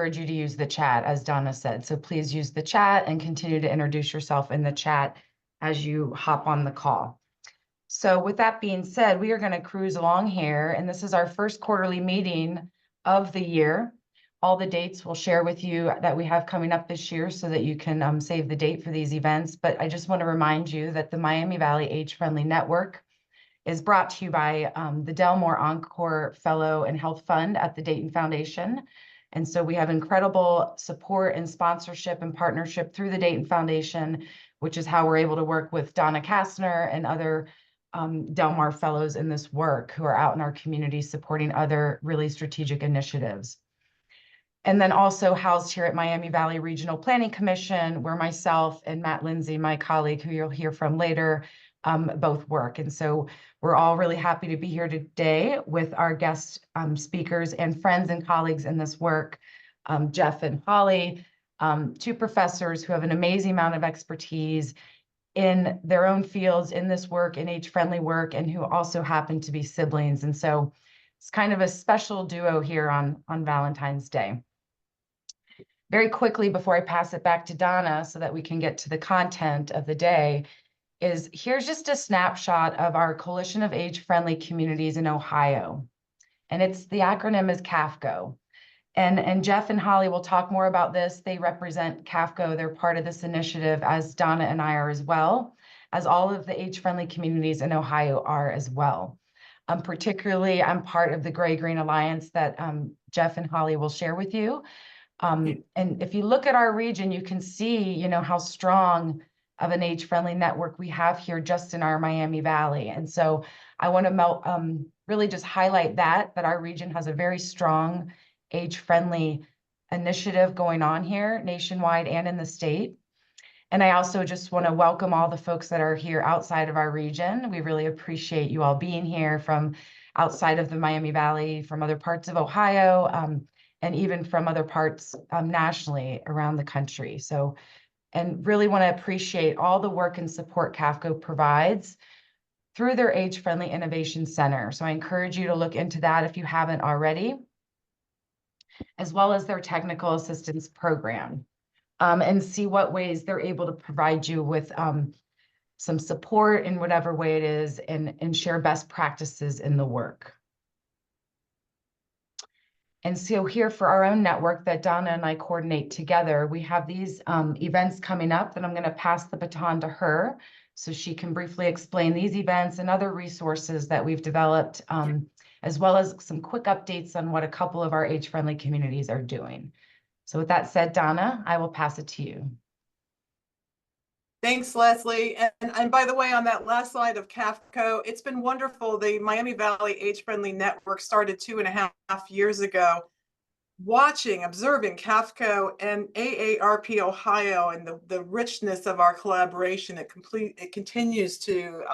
encourage you to use the chat, as Donna said. So please use the chat and continue to introduce yourself in the chat as you hop on the call. So with that being said, we are going to cruise along here, and this is our first quarterly meeting of the year. All the dates we'll share with you that we have coming up this year so that you can save the date for these events. But I just want to remind you that the Miami Valley Age-Friendly Network is brought to you by the Delmore Encore Fellow and Health Fund at the Dayton Foundation. And so we have incredible support and sponsorship and partnership through the Dayton Foundation, which is how we're able to work with Donna Kastner and other Delmar Fellows in this work who are out in our community supporting other really strategic initiatives. And then also housed here at Miami Valley Regional Planning Commission, where myself and Matt Lindsay, my colleague, who you'll hear from later, both work. And so we're all really happy to be here today with our guest speakers and friends and colleagues in this work, Jeff and Holly, two professors who have an amazing amount of expertise in their own fields, in this work, in age-friendly work, and who also happen to be siblings. And so it's kind of a special duo here on Valentine's Day. Very quickly, before I pass it back to Donna so that we can get to the content of the day, here's just a snapshot of our Coalition of Age-Friendly Communities in Ohio. And the acronym is CAFCO. And Jeff and Holly will talk more about this. They represent CAFCO. They're part of this initiative, as Donna and I are as well, as all of the age-friendly communities in Ohio are as well. Particularly, I'm part of the Gray-Green Alliance that Jeff and Holly will share with you. And if you look at our region, you can see, how strong of an age-friendly network we have here just in our Miami Valley. And so I want to really just highlight that our region has a very strong age-friendly initiative going on here nationwide and in the state. And I also just want to welcome all the folks that are here outside of our region. We really appreciate you all being here from outside of the Miami Valley, from other parts of Ohio, and even from other parts nationally around the country. So, and really want to appreciate all the work and support CAFCO provides through their Age-Friendly Innovation Center. So I encourage you to look into that if you haven't already, as well as their technical assistance program, and see what ways they're able to provide you with some support in whatever way it is, and share best practices in the work. And so here for our own network that Donna and I coordinate together, we have these events coming up that I'm going to pass the baton to her so she can briefly explain these events and other resources that we've developed, as well as some quick updates on what a couple of our age-friendly communities are doing. So with that said, Donna, I will pass it to you. Thanks, Leslie. And by the way, on that last slide of CAFCO, it's been wonderful. The Miami Valley Age-Friendly Network started 2.5 years ago. Observing CAFCO and AARP Ohio and the richness of our collaboration, it continues to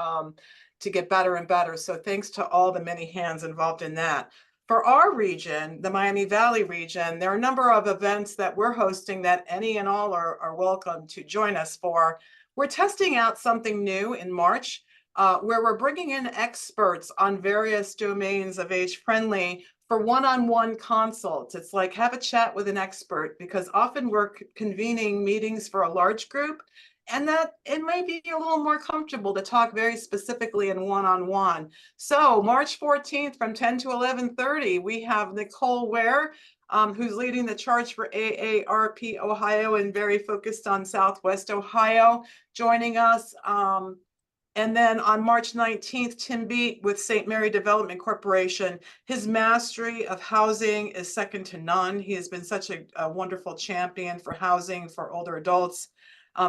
get better and better. So thanks to all the many hands involved in that. For our region, the Miami Valley region, there are a number of events that we're hosting that any and all are welcome to join us for. We're testing out something new in March, where we're bringing in experts on various domains of age-friendly for one-on-one consults. It's like have a chat with an expert, because often we're convening meetings for a large group, and that it may be a little more comfortable to talk very specifically in one-on-one. So March 14th from 10 to 11:30, we have Nicole Ware, who's leading the charge for AARP Ohio and very focused on Southwest Ohio, joining us. And then on March 19th, Tim Beat with St. Mary Development Corporation. His mastery of housing is second to none. He has been such a wonderful champion for housing for older adults.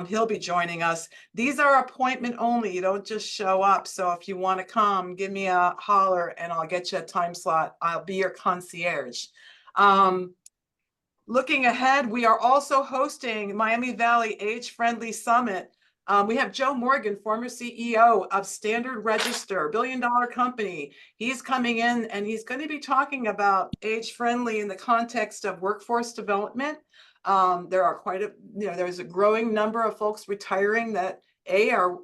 He'll be joining us. These are appointment only. You don't just show up. So if you want to come, give me a holler and I'll get you a time slot. I'll be your concierge. Looking ahead, we are also hosting Miami Valley Age-Friendly Summit. We have Joe Morgan, former CEO of Standard Register, billion-dollar company. He's coming in and he's going to be talking about age-friendly in the context of workforce development. There are there's a growing number of folks retiring that are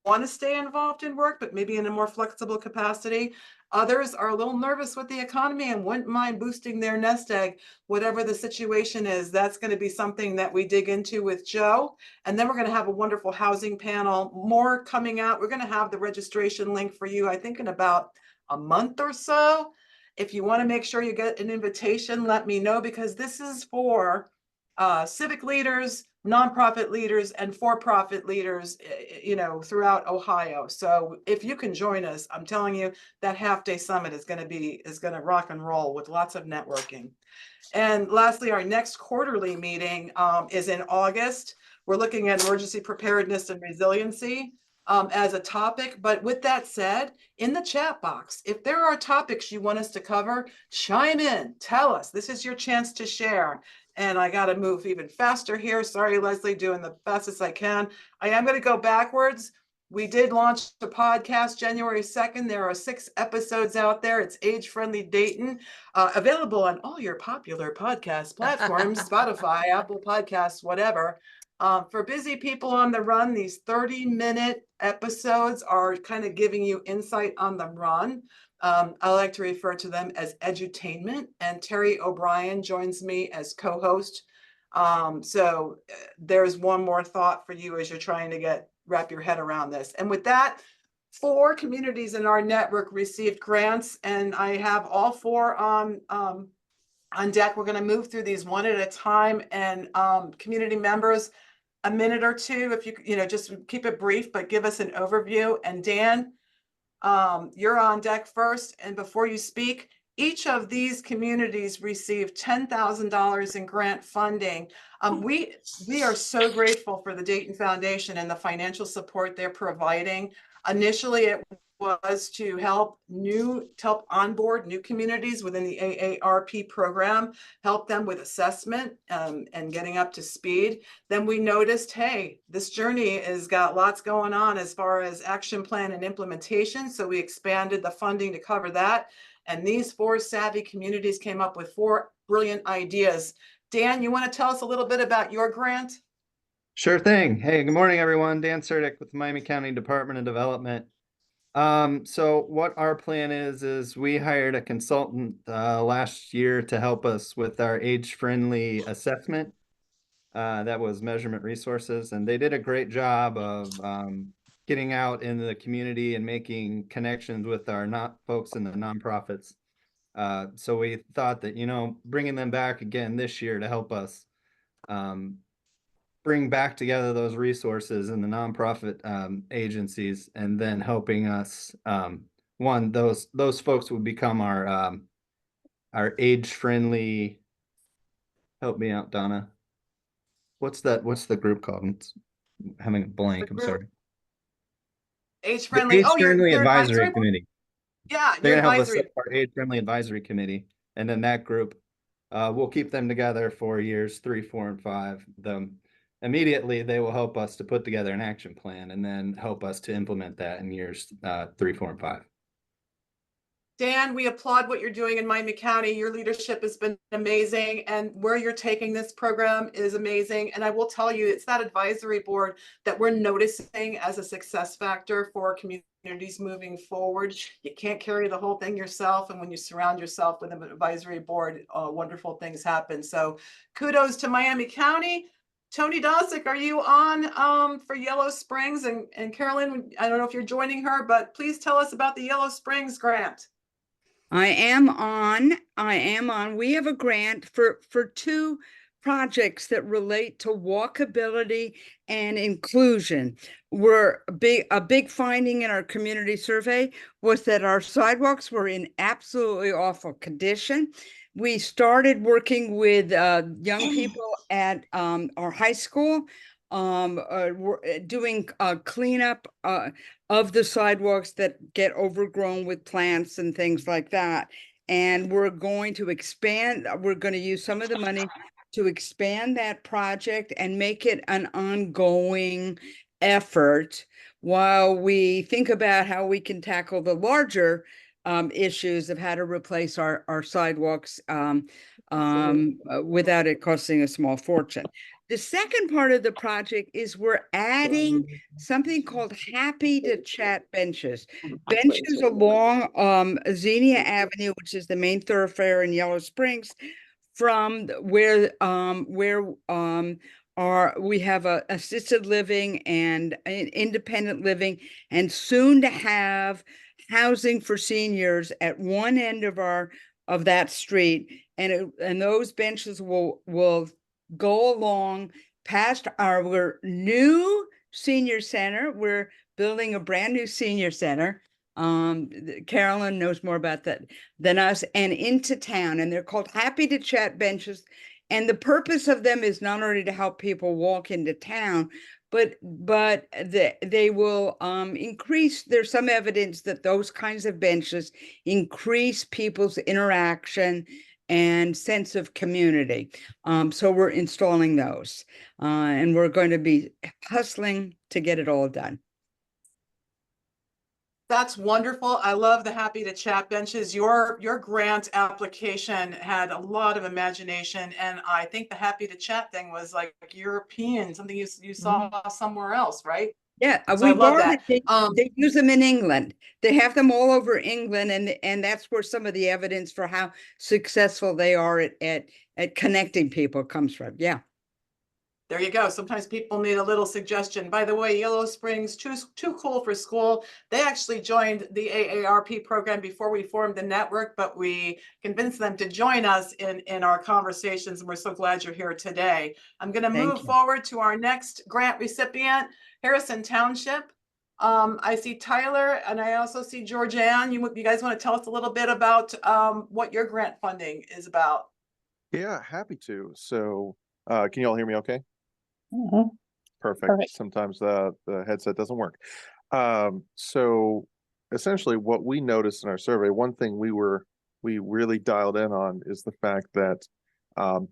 want to stay involved in work, but maybe in a more flexible capacity. Others are a little nervous with the economy and wouldn't mind boosting their nest egg, whatever the situation is. That's going to be something that we dig into with Joe. And then we're going to have a wonderful housing panel, more coming out. We're going to have the registration link for you, I think, in about a month or so. If you want to make sure you get an invitation, let me know, because this is for civic leaders, nonprofit leaders, and for-profit leaders, throughout Ohio. So if you can join us, I'm telling you that half-day summit is going to rock and roll with lots of networking. And lastly, our next quarterly meeting is in August. We're looking at emergency preparedness and resiliency as a topic. But with that said, in the chat box, if there are topics you want us to cover, chime in, tell us. This is your chance to share. And I got to move even faster here. Sorry, Leslie, doing the fastest I can. I am going to go backwards. We did launch the podcast January 2nd. There are 6 episodes out there. It's age-friendly Dayton, available on all your popular podcast platforms, Spotify, Apple Podcasts, whatever. For busy people on the run, these 30-minute episodes are kind of giving you insight on the run. I like to refer to them as edutainment, and Terry O'Brien joins me as co-host. So there's one more thought for you as you're trying to wrap your head around this. And with that, 4 communities in our network received grants, and I have all 4 on deck. We're going to move through these one at a time, and community members, a minute or two, if you just keep it brief, but give us an overview. And Dan, you're on deck first. And before you speak, each of these communities received $10,000 in grant funding. We are so grateful for the Dayton Foundation and the financial support they're providing. Initially, it was to help onboard new communities within the AARP program, help them with assessment and getting up to speed. Then we noticed, hey, this journey has got lots going on as far as action plan and implementation. So we expanded the funding to cover that. And these 4 savvy communities came up with 4 brilliant ideas. Dan, you want to tell us a little bit about your grant? Sure thing. Hey, good morning, everyone. Dan Surdick with the Miami County Department of Development. So what our plan is we hired a consultant last year to help us with our age-friendly assessment. That was Measurement Resources, and they did a great job of getting out in the community and making connections with our folks in the nonprofits. So we thought that, bringing them back again this year to help us bring back together those resources in the nonprofit agencies, and then helping us, those folks would become our age-friendly, help me out, Donna. What's the group called? It's having a blank, I'm sorry. Age-friendly. Age-friendly Your advisory committee. Yeah, They're your gonna help us advisory. set up our age-friendly advisory committee, and then that group, we'll keep them together for years 3, 4, and 5. Immediately, they will help us to put together an action plan, and then help us to implement that in years 3, 4, and 5. Dan, we applaud what you're doing in Miami County. Your leadership has been amazing, and where you're taking this program is amazing. And I will tell you, it's that advisory board that we're noticing as a success factor for communities moving forward. You can't carry the whole thing yourself, and when you surround yourself with an advisory board, wonderful things happen. So kudos to Miami County. Tony Dosick, are you on for Yellow Springs? And Carolyn, I don't know if you're joining her, but please tell us about the Yellow Springs grant. I am on. We have a grant for 2 projects that relate to walkability and inclusion. A big finding in our community survey was that our sidewalks were in absolutely awful condition. We started working with young people at our high school, doing cleanup of the sidewalks that get overgrown with plants and things like that. And we're going to use some of the money to expand that project and make it an ongoing effort while we think about how we can tackle the larger issues of how to replace our sidewalks without it costing a small fortune. The second part of the project is we're adding something called Happy to Chat benches. Benches along Xenia Avenue, which is the main thoroughfare in Yellow Springs, from where we have a assisted living and independent living, and soon to have housing for seniors at one end of that street, and those benches will go along past our new senior center. We're building a brand new senior center. Carolyn knows more about that than us, and into town, and they're called Happy to Chat benches. And the purpose of them is not only to help people walk into town, but they will increase. There's some evidence that those kinds of benches increase people's interaction and sense of community. So we're installing those, and we're going to be hustling to get it all done. That's wonderful. I love the Happy to Chat benches. Your grant application had a lot of imagination, and I think the Happy to Chat thing was like European, something you saw somewhere else, right? Yeah, So I we love borrowed that. it. They use them in England. They have them all over England, and that's where some of the evidence for how successful they are at connecting people comes from. Yeah. There you go. Sometimes people need a little suggestion. By the way, Yellow Springs, too cool for school. They actually joined the AARP program before we formed the network, but we convinced them to join us in our conversations, and we're so glad you're here today. I'm going to move forward to our next grant recipient, Harrison Township. I see Tyler, and I also see Georgianne. You guys want to tell us a little bit about what your grant funding is about? Yeah, happy to. So can you all hear me okay? Perfect. Sometimes the headset doesn't work. So essentially what we noticed in our survey, one thing we really dialed in on is the fact that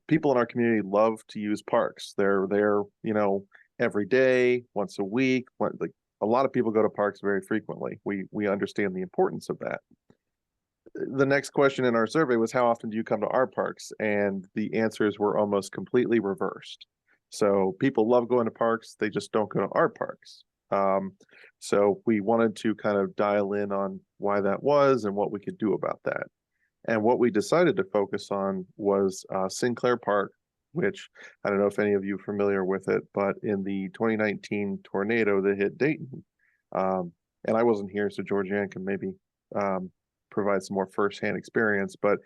people in our community love to use parks. They're there, every day, once a week. Like a lot of people go to parks very frequently. We understand the importance of that. The next question in our survey was, how often do you come to our parks? And the answers were almost completely reversed. So people love going to parks, they just don't go to our parks. So we wanted to kind of dial in on why that was and what we could do about that. And what we decided to focus on was Sinclair Park, which I don't know if any of you are familiar with it, but in the 2019 tornado that hit Dayton, and I wasn't here, so Georgianne can maybe provide some more firsthand experience, but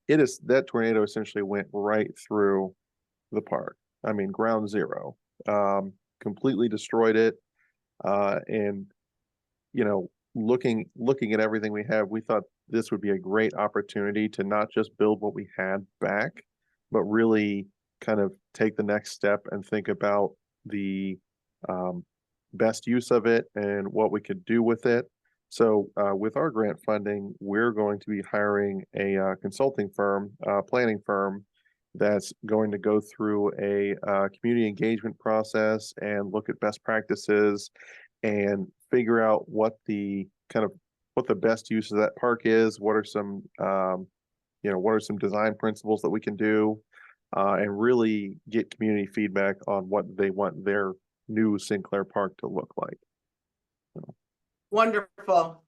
that tornado essentially went right through the park. I mean, ground zero, completely destroyed it. And, looking at everything we have, we thought this would be a great opportunity to not just build what we had back, but really kind of take the next step and think about the best use of it and what we could do with it. So with our grant funding, we're going to be hiring a consulting firm, planning firm, that's going to go through a community engagement process and look at best practices and figure out what the best use of that park is. What are some design principles that we can do, and really get community feedback on what they want their new Sinclair Park to look like. Wonderful.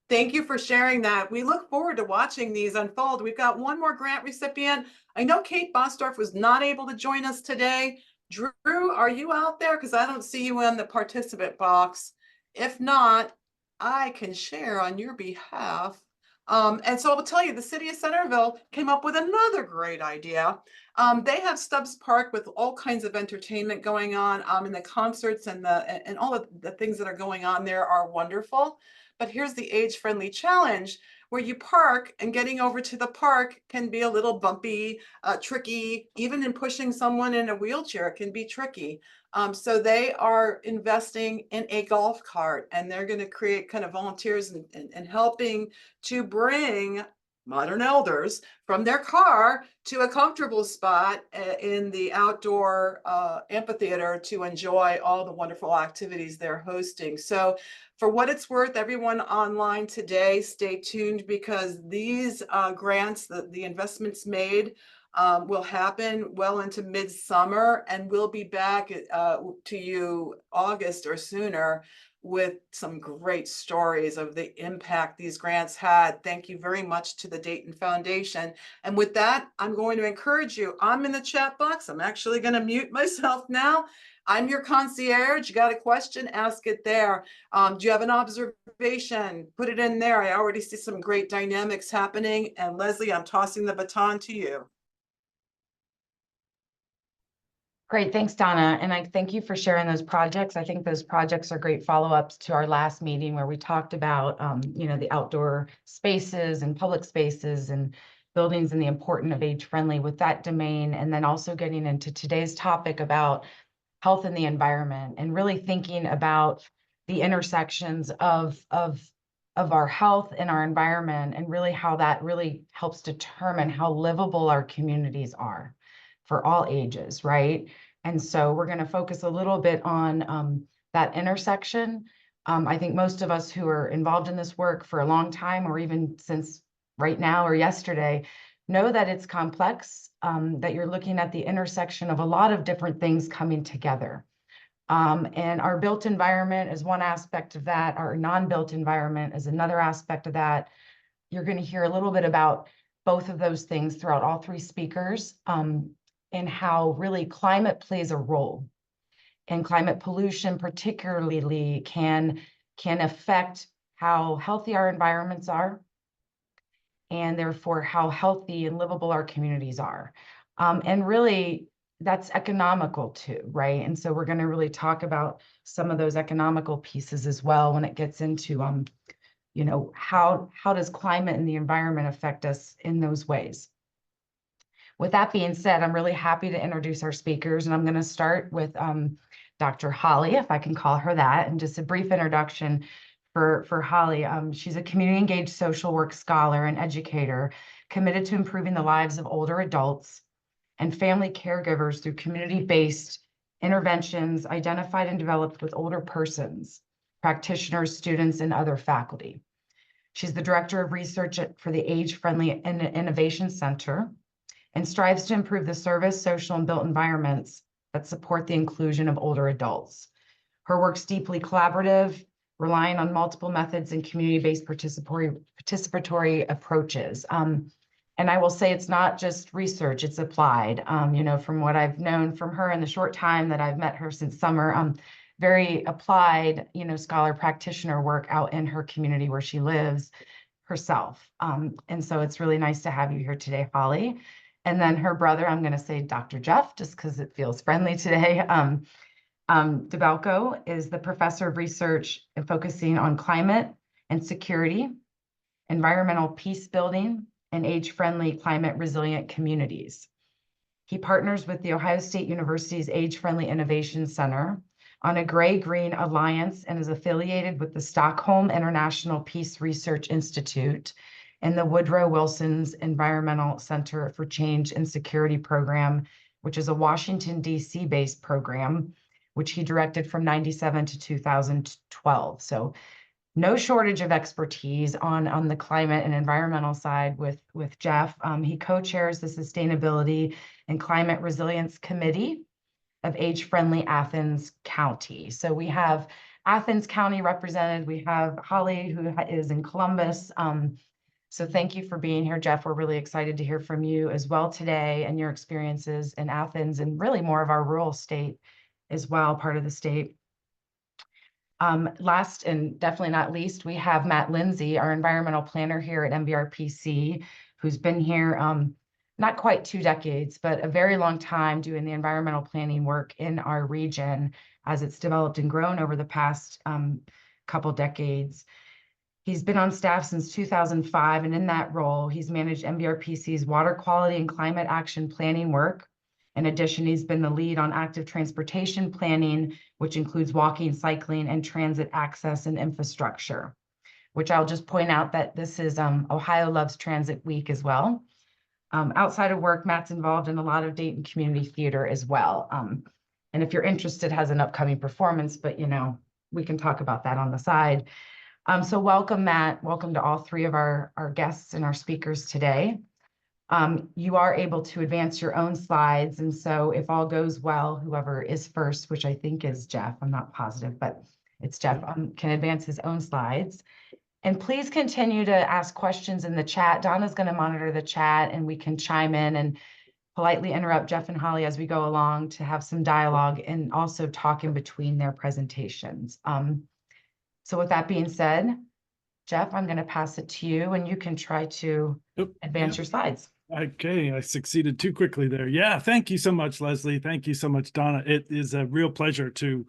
Thank you for sharing that. We look forward to watching these unfold. We've got one more grant recipient. I know Kate Bosdorf was not able to join us today. Drew, are you out there? Because I don't see you in the participant box. If not, I can share on your behalf. And so I will tell you, the city of Centerville came up with another great idea. They have Stubbs Park with all kinds of entertainment going on, and the concerts and all of the things that are going on there are wonderful. But here's the age-friendly challenge, where you park and getting over to the park can be a little bumpy, tricky. Even in pushing someone in a wheelchair can be tricky. So they are investing in a golf cart, and they're going to create kind of volunteers and helping to bring modern elders from their car to a comfortable spot in the outdoor amphitheater to enjoy all the wonderful activities they're hosting. So for what it's worth, everyone online today, stay tuned, because these grants, the investments made will happen well into midsummer, and we'll be back to you August or sooner with some great stories of the impact these grants had. Thank you very much to the Dayton Foundation. And with that, I'm going to encourage you. I'm in the chat box. I'm actually going to mute myself now. I'm your concierge. You got a question, ask it there. Do you have an observation? Put it in there. I already see some great dynamics happening. And Leslie, I'm tossing the baton to you. Great, thanks, Donna. And I thank you for sharing those projects. I think those projects are great follow-ups to our last meeting where we talked about, the outdoor spaces and public spaces and buildings and the importance of age-friendly with that domain. And then also getting into today's topic about health and the environment, and really thinking about the intersections of our health and our environment, and really how that really helps determine how livable our communities are for all ages, right? And so we're going to focus a little bit on that intersection. I think most of us who are involved in this work for a long time, or even since right now or yesterday, know that it's complex, that you're looking at the intersection of a lot of different things coming together. And our built environment is one aspect of that. Our non-built environment is another aspect of that. You're going to hear a little bit about both of those things throughout all three speakers, and how really climate plays a role. And climate pollution particularly can affect how healthy our environments are, and therefore how healthy and livable our communities are. And really, that's economical too, right? And so we're going to really talk about some of those economical pieces as well when it gets into, how does climate and the environment affect us in those ways? With that being said, I'm really happy to introduce our speakers, and I'm going to start with Dr. Holly, if I can call her that, and just a brief introduction for Holly. She's a community engaged social work scholar and educator committed to improving the lives of older adults and family caregivers through community-based interventions identified and developed with older persons, practitioners, students, and other faculty. She's the director of research for the Age-Friendly Innovation Center, and strives to improve the service, social, and built environments that support the inclusion of older adults. Her work's deeply collaborative, relying on multiple methods and community-based participatory approaches. And I will say it's not just research, it's applied. From what I've known from her in the short time that I've met her since summer, very applied, scholar practitioner work out in her community where she lives herself. And so it's really nice to have you here today, Holly. And then her brother, I'm going to say Dr. Jeff, just because it feels friendly today. DeBalco is the professor of research and focusing on climate and security, environmental peace building, and age-friendly climate resilient communities. He partners with The Ohio State University's Age-Friendly Innovation Center on a Gray-Green Alliance and is affiliated with the Stockholm International Peace Research Institute and the Woodrow Wilson's Environmental Center for Change and Security program, which is a Washington, D.C. based program, which he directed from 97 to 2012. So no shortage of expertise on the climate and environmental side with Jeff. He co-chairs the Sustainability and Climate Resilience Committee of Age-Friendly Athens County. So we have Athens County represented. We have Holly, who is in Columbus. So thank you for being here, Jeff. We're really excited to hear from you as well today and your experiences in Athens and really more of our rural state as well, part of the state. Last and definitely not least, we have Matt Lindsay, our environmental planner here at MVRPC, who's been here not quite 2 decades, but a very long time doing the environmental planning work in our region as it's developed and grown over the past couple decades. He's been on staff since 2005, and in that role, he's managed MVRPC's water quality and climate action planning work. In addition, he's been the lead on active transportation planning, which includes walking, cycling, and transit access and infrastructure. which I'll just point out that this is Ohio Loves Transit Week as well. Outside of work, Matt's involved in a lot of Dayton community theater as well. And if you're interested, has an upcoming performance, but you know, we can talk about that on the side. So welcome, Matt. Welcome to all three of our guests and our speakers today. You are able to advance your own slides. And so if all goes well, whoever is first, which I think is Jeff, I'm not positive, but it's Jeff, can advance his own slides. And please continue to ask questions in the chat. Donna's going to monitor the chat and we can chime in and politely interrupt Jeff and Holly as we go along to have some dialogue and also talk in between their presentations. So with that being said, Jeff, I'm going to pass it to you and you can try to advance your slides. Okay, I succeeded too quickly there. Yeah, thank you so much, Leslie. Thank you so much, Donna. It is a real pleasure to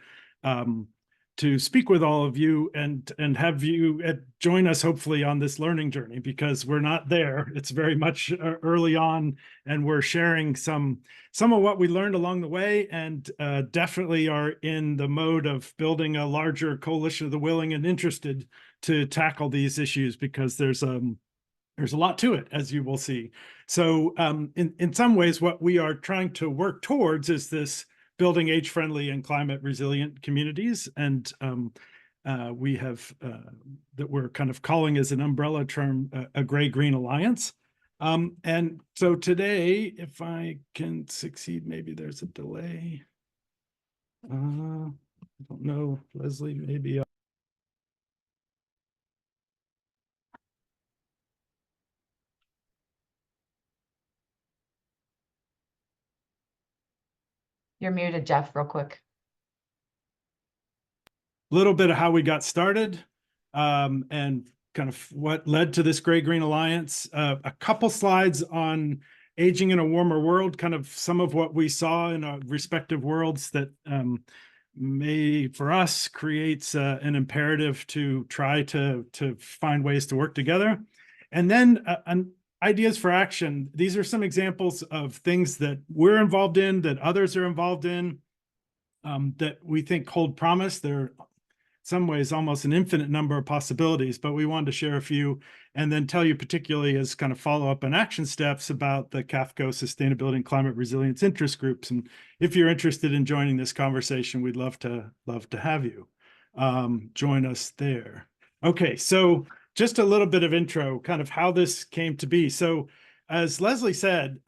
speak with all of you and have you join us hopefully on this learning journey, because we're not there. It's very much early on, and we're sharing some of what we learned along the way, and definitely are in the mode of building a larger coalition of the willing and interested to tackle these issues, because there's a lot to it, as you will see. So in some ways, what we are trying to work towards is this building age-friendly and climate-resilient communities. And we have that we're kind of calling as an umbrella term a gray-green alliance. And so today, if I can succeed, maybe there's a delay. I don't know, Leslie, maybe. You're muted, Jeff, real quick. Little bit of how we got started and kind of what led to this Gray-Green Alliance. A couple slides on aging in a warmer world, kind of some of what we saw in our respective worlds that may, for us, creates an imperative to try to find ways to work together. And then ideas for action. These are some examples of things that we're involved in, that others are involved in, that we think hold promise. They're some ways almost an infinite number of possibilities, but we wanted to share a few and then tell you particularly as kind of follow-up and action steps about the CAFCO Sustainability and Climate Resilience interest groups. And if you're interested in joining this conversation, we'd love to have you join us there. Okay, so just a little bit of intro, kind of how this came to be. So as Leslie said,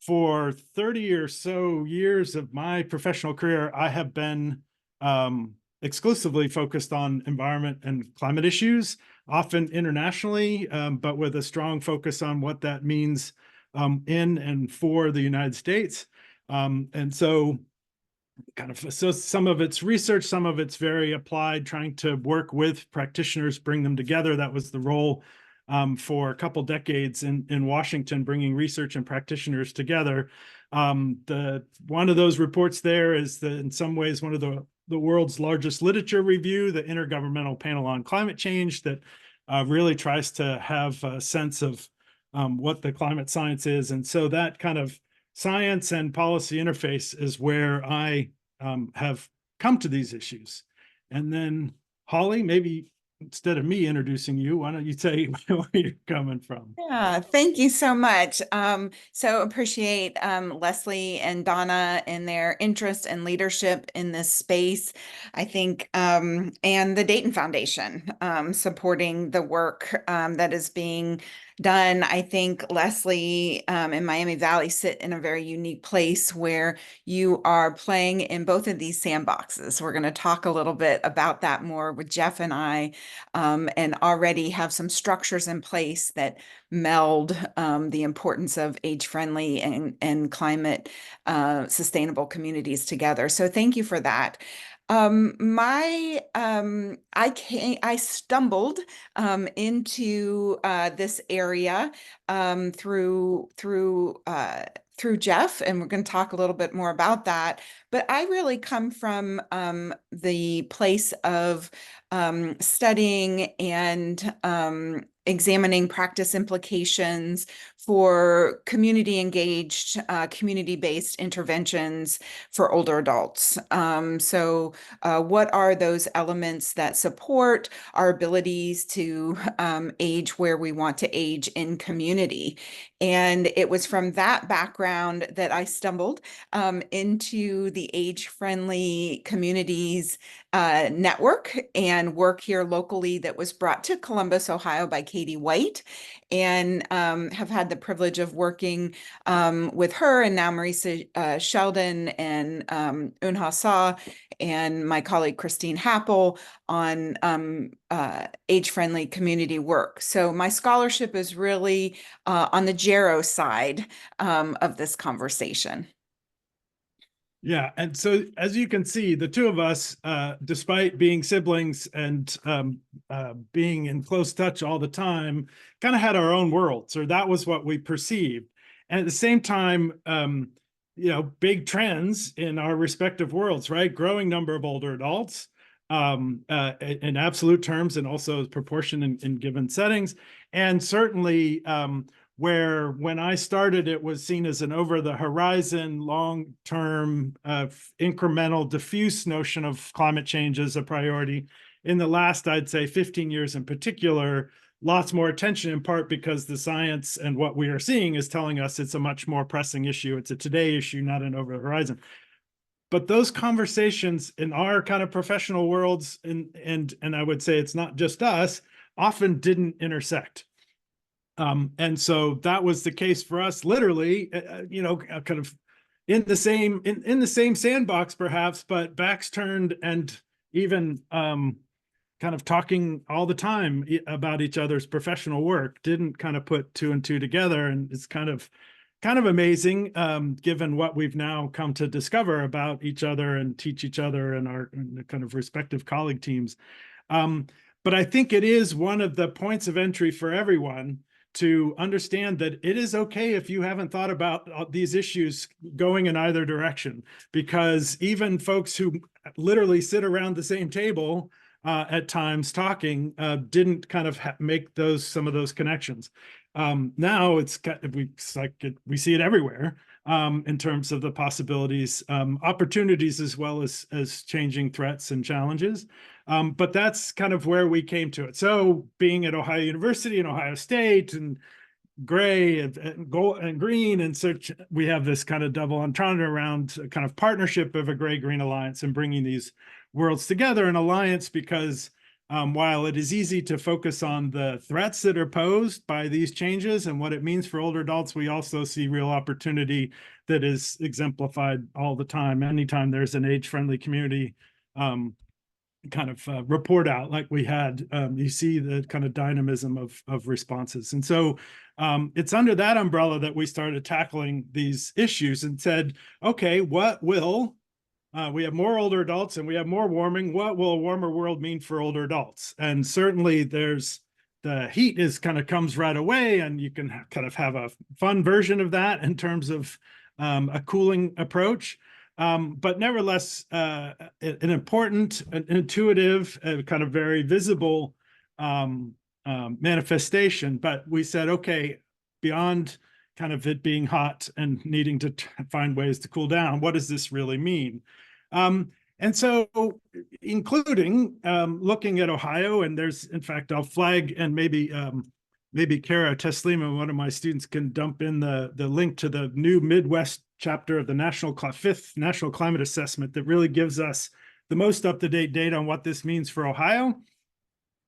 for 30 or so years of my professional career, I have been exclusively focused on environment and climate issues, often internationally, but with a strong focus on what that means in and for the United States. And so kind of, so some of it's research, some of it's very applied, trying to work with practitioners, bring them together. That was the role for a couple decades in Washington, bringing research and practitioners together. One of those reports there is in some ways one of the world's largest literature review, the Intergovernmental Panel on Climate Change, that really tries to have a sense of what the climate science is. And so that kind of science and policy interface is where I have come to these issues. And then Holly, maybe instead of me introducing you, why don't you say where you're coming from? Yeah, thank you so much. So appreciate Leslie and Donna and their interest and leadership in this space, I think, and the Dayton Foundation supporting the work that is being done. I think Leslie and Miami Valley sit in a very unique place where you are playing in both of these sandboxes. We're going to talk a little bit about that more with Jeff and I, and already have some structures in place that meld the importance of age-friendly and climate sustainable communities together. So thank you for that. I stumbled into this area through Jeff, and we're going to talk a little bit more about that. But I really come from the place of studying and examining practice implications for community engaged, community-based interventions for older adults. So what are those elements that support our abilities to age where we want to age in community? And it was from that background that I stumbled into the Age-Friendly Communities network and work here locally that was brought to Columbus, Ohio by Katie White, and have had the privilege of working with her and now Marisa Sheldon and Unha Saw and my colleague Christine Happel on age-friendly community work. So my scholarship is really on the Gero side of this conversation. Yeah, and so as you can see, the two of us, despite being siblings and being in close touch all the time, kind of had our own worlds, or that was what we perceived. And at the same time, big trends in our respective worlds, right? Growing number of older adults in absolute terms, and also proportion in given settings, and certainly where when I started, it was seen as an over-the-horizon, long-term, incremental, diffuse notion of climate change as a priority. In the last, I'd say 15 years in particular, lots more attention, in part because the science and what we are seeing is telling us it's a much more pressing issue. It's a today issue, not an over-the-horizon. But those conversations in our kind of professional worlds, and I would say it's not just us, often didn't intersect. And so that was the case for us, literally, kind of in the same sandbox, perhaps, but backs turned, and even kind of talking all the time about each other's professional work didn't kind of put two and two together. And it's kind of amazing, given what we've now come to discover about each other and teach each other and our kind of respective colleague teams. But I think it is one of the points of entry for everyone to understand that it is okay if you haven't thought about these issues going in either direction, because even folks who literally sit around the same table at times talking didn't kind of make some of those connections. Now we see it everywhere in terms of the possibilities, opportunities, as well as changing threats and challenges. But that's kind of where we came to it. So being at Ohio University and Ohio State and gray and gold and green, and so we have this kind of double entendre around a kind of partnership of a gray-green alliance and bringing these worlds together. An alliance because while it is easy to focus on the threats that are posed by these changes and what it means for older adults, we also see real opportunity that is exemplified all the time. Anytime there's an age-friendly community kind of report out like we had, you see the kind of dynamism of responses. And so it's under that umbrella that we started tackling these issues and said, okay, what will we have more older adults and we have more warming. What will a warmer world mean for older adults? And certainly there's the heat comes right away, and you can kind of have a fun version of that in terms of a cooling approach. But nevertheless, an important, an intuitive, kind of very visible manifestation. But we said, okay, beyond kind of it being hot and needing to find ways to cool down, what does this really mean? And so including looking at Ohio, and there's, in fact, I'll flag, and maybe Kara Teslima, one of my students, can dump in the link to the new Midwest chapter of the Fifth National Climate Assessment that really gives us the most up-to-date data on what this means for Ohio.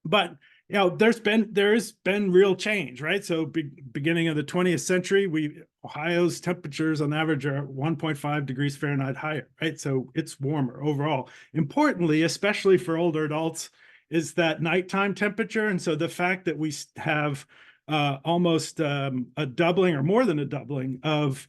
But there has been real change, right? So beginning of the 20th century, Ohio's temperatures on average are 1.5 degrees Fahrenheit higher, right? So it's warmer overall. Importantly, especially for older adults, is that nighttime temperature. And so the fact that we have almost a doubling or more than a doubling of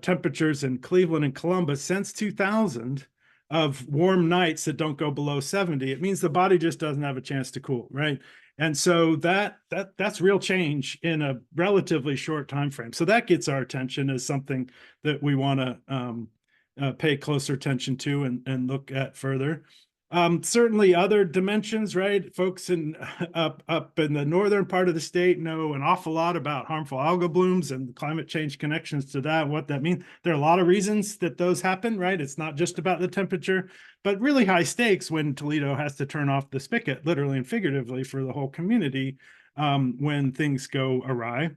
temperatures in Cleveland and Columbus since 2000, of warm nights that don't go below 70, it means the body just doesn't have a chance to cool, right? And so that's real change in a relatively short time frame. So that gets our attention as something that we want to pay closer attention to and look at further. Certainly other dimensions, right? Folks in up in the northern part of the state know an awful lot about harmful algal blooms and climate change connections to that, what that means. There are a lot of reasons that those happen, right? It's not just about the temperature, but really high stakes when Toledo has to turn off the spigot, literally and figuratively, for the whole community when things go awry.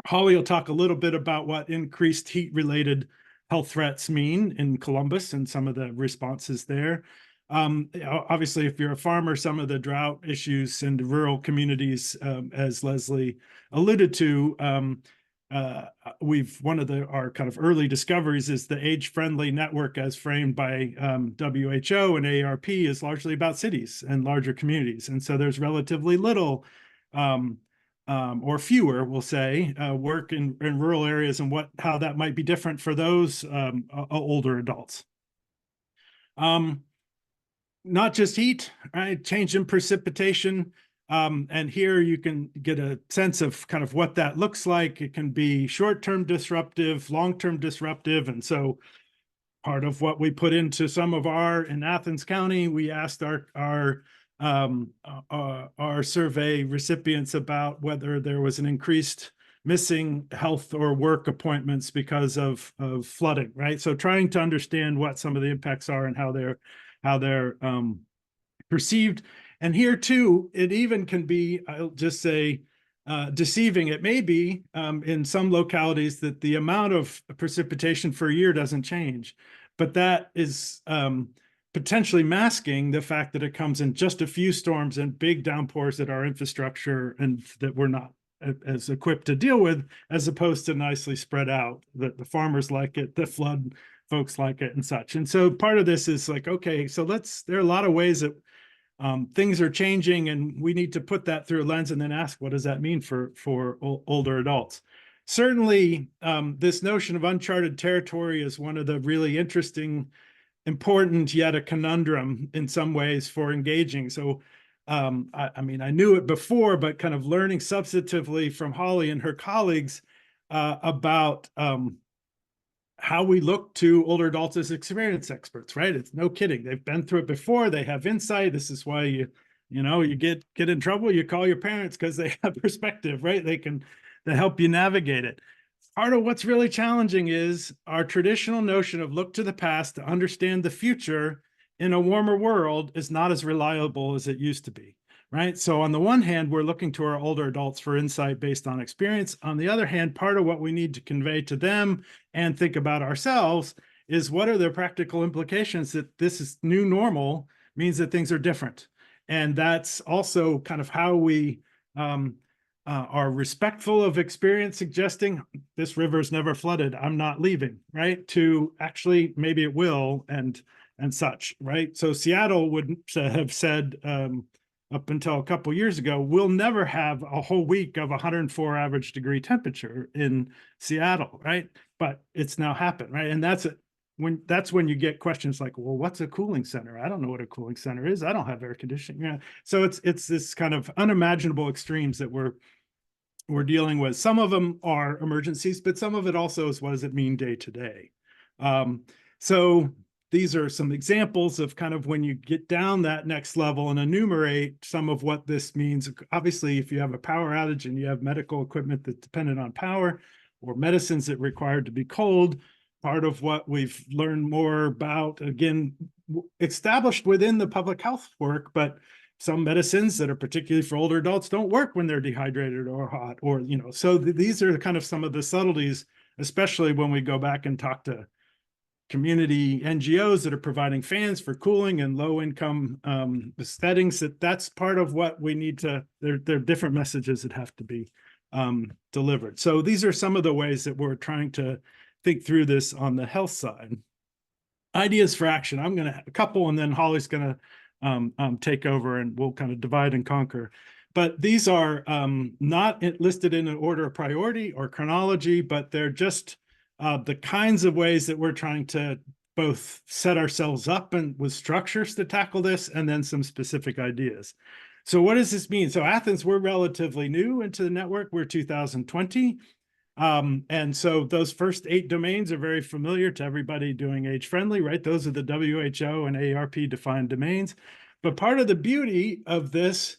Holly will talk a little bit about what increased heat-related health threats mean in Columbus and some of the responses there. Obviously, if you're a farmer, some of the drought issues in the rural communities, as Leslie alluded to, one of our kind of early discoveries is the age-friendly network as framed by WHO and AARP is largely about cities and larger communities. And so there's relatively little or fewer, we'll say, work in rural areas and how that might be different for those older adults. Not just heat, right? Change in precipitation. And here you can get a sense of kind of what that looks like. It can be short-term disruptive, long-term disruptive. And so part of what we put into some of in Athens County, we asked our survey recipients about whether there was an increased missing health or work appointments because of flooding, right? So trying to understand what some of the impacts are and how they're perceived. And here too, it even can be, I'll just say, deceiving. It may be in some localities that the amount of precipitation for a year doesn't change, but that is potentially masking the fact that it comes in just a few storms and big downpours that our infrastructure and that we're not as equipped to deal with, as opposed to nicely spread out. The farmers like it, the flood folks like it and such. And so part of this is like, okay, so there are a lot of ways that things are changing and we need to put that through a lens and then ask, what does that mean for older adults? Certainly, this notion of uncharted territory is one of the really interesting, important, yet a conundrum in some ways for engaging. So, I mean, I knew it before, but kind of learning substantively from Holly and her colleagues about how we look to older adults as experience experts, right? It's no kidding. They've been through it before. They have insight. This is why you get in trouble. You call your parents because they have perspective, right? They help you navigate it. Part of what's really challenging is our traditional notion of look to the past to understand the future in a warmer world is not as reliable as it used to be, right? So on the one hand, we're looking to our older adults for insight based on experience. On the other hand, part of what we need to convey to them and think about ourselves is what are the practical implications that this is new normal means that things are different. And that's also kind of how we are respectful of experience, suggesting this river's never flooded, I'm not leaving, right? To actually, maybe it will, and such, right? So Seattle would have said up until a couple years ago, we'll never have a whole week of 104 average degree temperature in Seattle, right? But it's now happened, right? And that's when you get questions like, well, what's a cooling center? I don't know what a cooling center is. I don't have air conditioning. Yeah. So it's this kind of unimaginable extremes that we're dealing with. Some of them are emergencies, but some of it also is what does it mean day to day? So these are some examples of kind of when you get down that next level and enumerate some of what this means. Obviously, if you have a power outage and you have medical equipment that's dependent on power or medicines that require to be cold, part of what we've learned more about, again, established within the public health work, but some medicines that are particularly for older adults don't work when they're dehydrated or hot, or, so these are kind of some of the subtleties, especially when we go back and talk to community NGOs that are providing fans for cooling and low income settings. That's part of what we need to, there are different messages that have to be delivered. So these are some of the ways that we're trying to think through this on the health side. Ideas for action. I'm going to a couple, and then Holly's going to take over and we'll kind of divide and conquer. But these are not listed in an order of priority or chronology, but they're just the kinds of ways that we're trying to both set ourselves up and with structures to tackle this, and then some specific ideas. So what does this mean? So Athens, we're relatively new into the network. We're 2020. And so those first 8 domains are very familiar to everybody doing age-friendly, right? Those are the WHO and AARP defined domains. But part of the beauty of this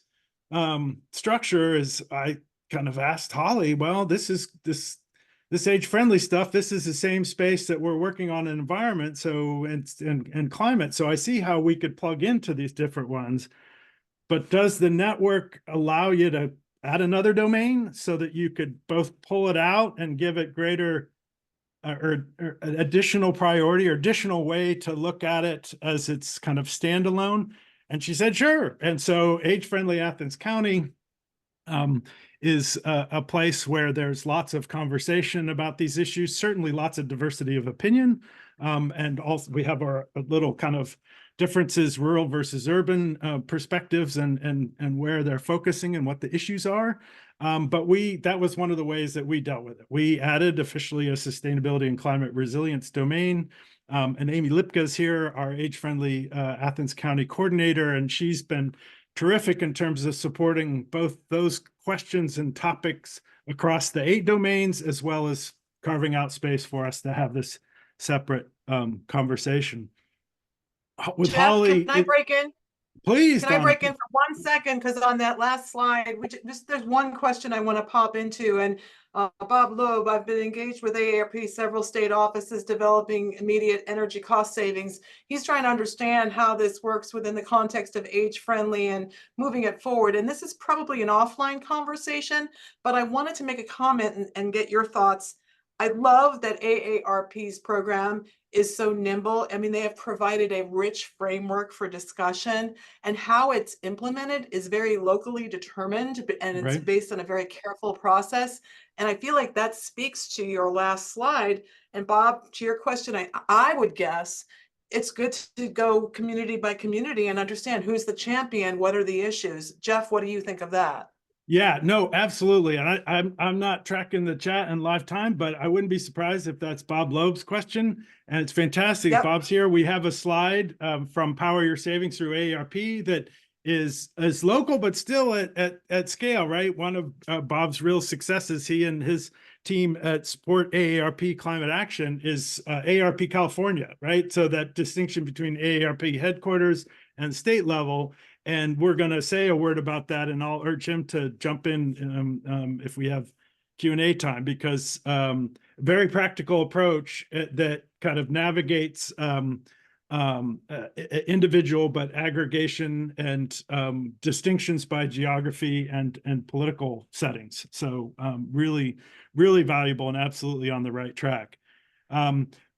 structure is I kind of asked Holly, well, this age-friendly stuff, this is the same space that we're working on in environment, so and climate. So I see how we could plug into these different ones. But does the network allow you to add another domain so that you could both pull it out and give it greater or additional priority or additional way to look at it as it's kind of standalone? And she said, sure. And so age-friendly Athens County is a place where there's lots of conversation about these issues, certainly lots of diversity of opinion. And also we have our little kind of differences, rural versus urban perspectives and where they're focusing and what the issues are. But that was one of the ways that we dealt with it. We added officially a sustainability and climate resilience domain. And Amy Lipka is here, our age-friendly Athens County coordinator, and she's been terrific in terms of supporting both those questions and topics across the 8 domains, as well as carving out space for us to have this separate conversation. With Jeff, Holly, can I break in? please, Can I Donna. break in for 1 second? Because on that last slide, there's one question I want to pop into. And Bob Loeb, I've been engaged with AARP, several state offices developing immediate energy cost savings. He's trying to understand how this works within the context of age-friendly and moving it forward. And this is probably an offline conversation, but I wanted to make a comment and get your thoughts. I love that AARP's program is so nimble. I mean, they have provided a rich framework for discussion, and how it's implemented is very locally determined, and it's Right. based on a very careful process. And I feel like that speaks to your last slide. And Bob, to your question, I would guess it's good to go community by community and understand who's the champion, what are the issues. Jeff, what do you think of that? Yeah, no, absolutely. And I'm not tracking the chat in live time, but I wouldn't be surprised if that's Bob Loeb's question. And it's fantastic. Yep. Bob's here. We have a slide from Power Your Savings through AARP that is local, but still at scale, right? One of Bob's real successes, he and his team at Support AARP Climate Action, is AARP California, right? So that distinction between AARP headquarters and state level. And we're going to say a word about that, and I'll urge him to jump in if we have Q&A time, because very practical approach that kind of navigates individual but aggregation and distinctions by geography and political settings. So really, really valuable and absolutely on the right track.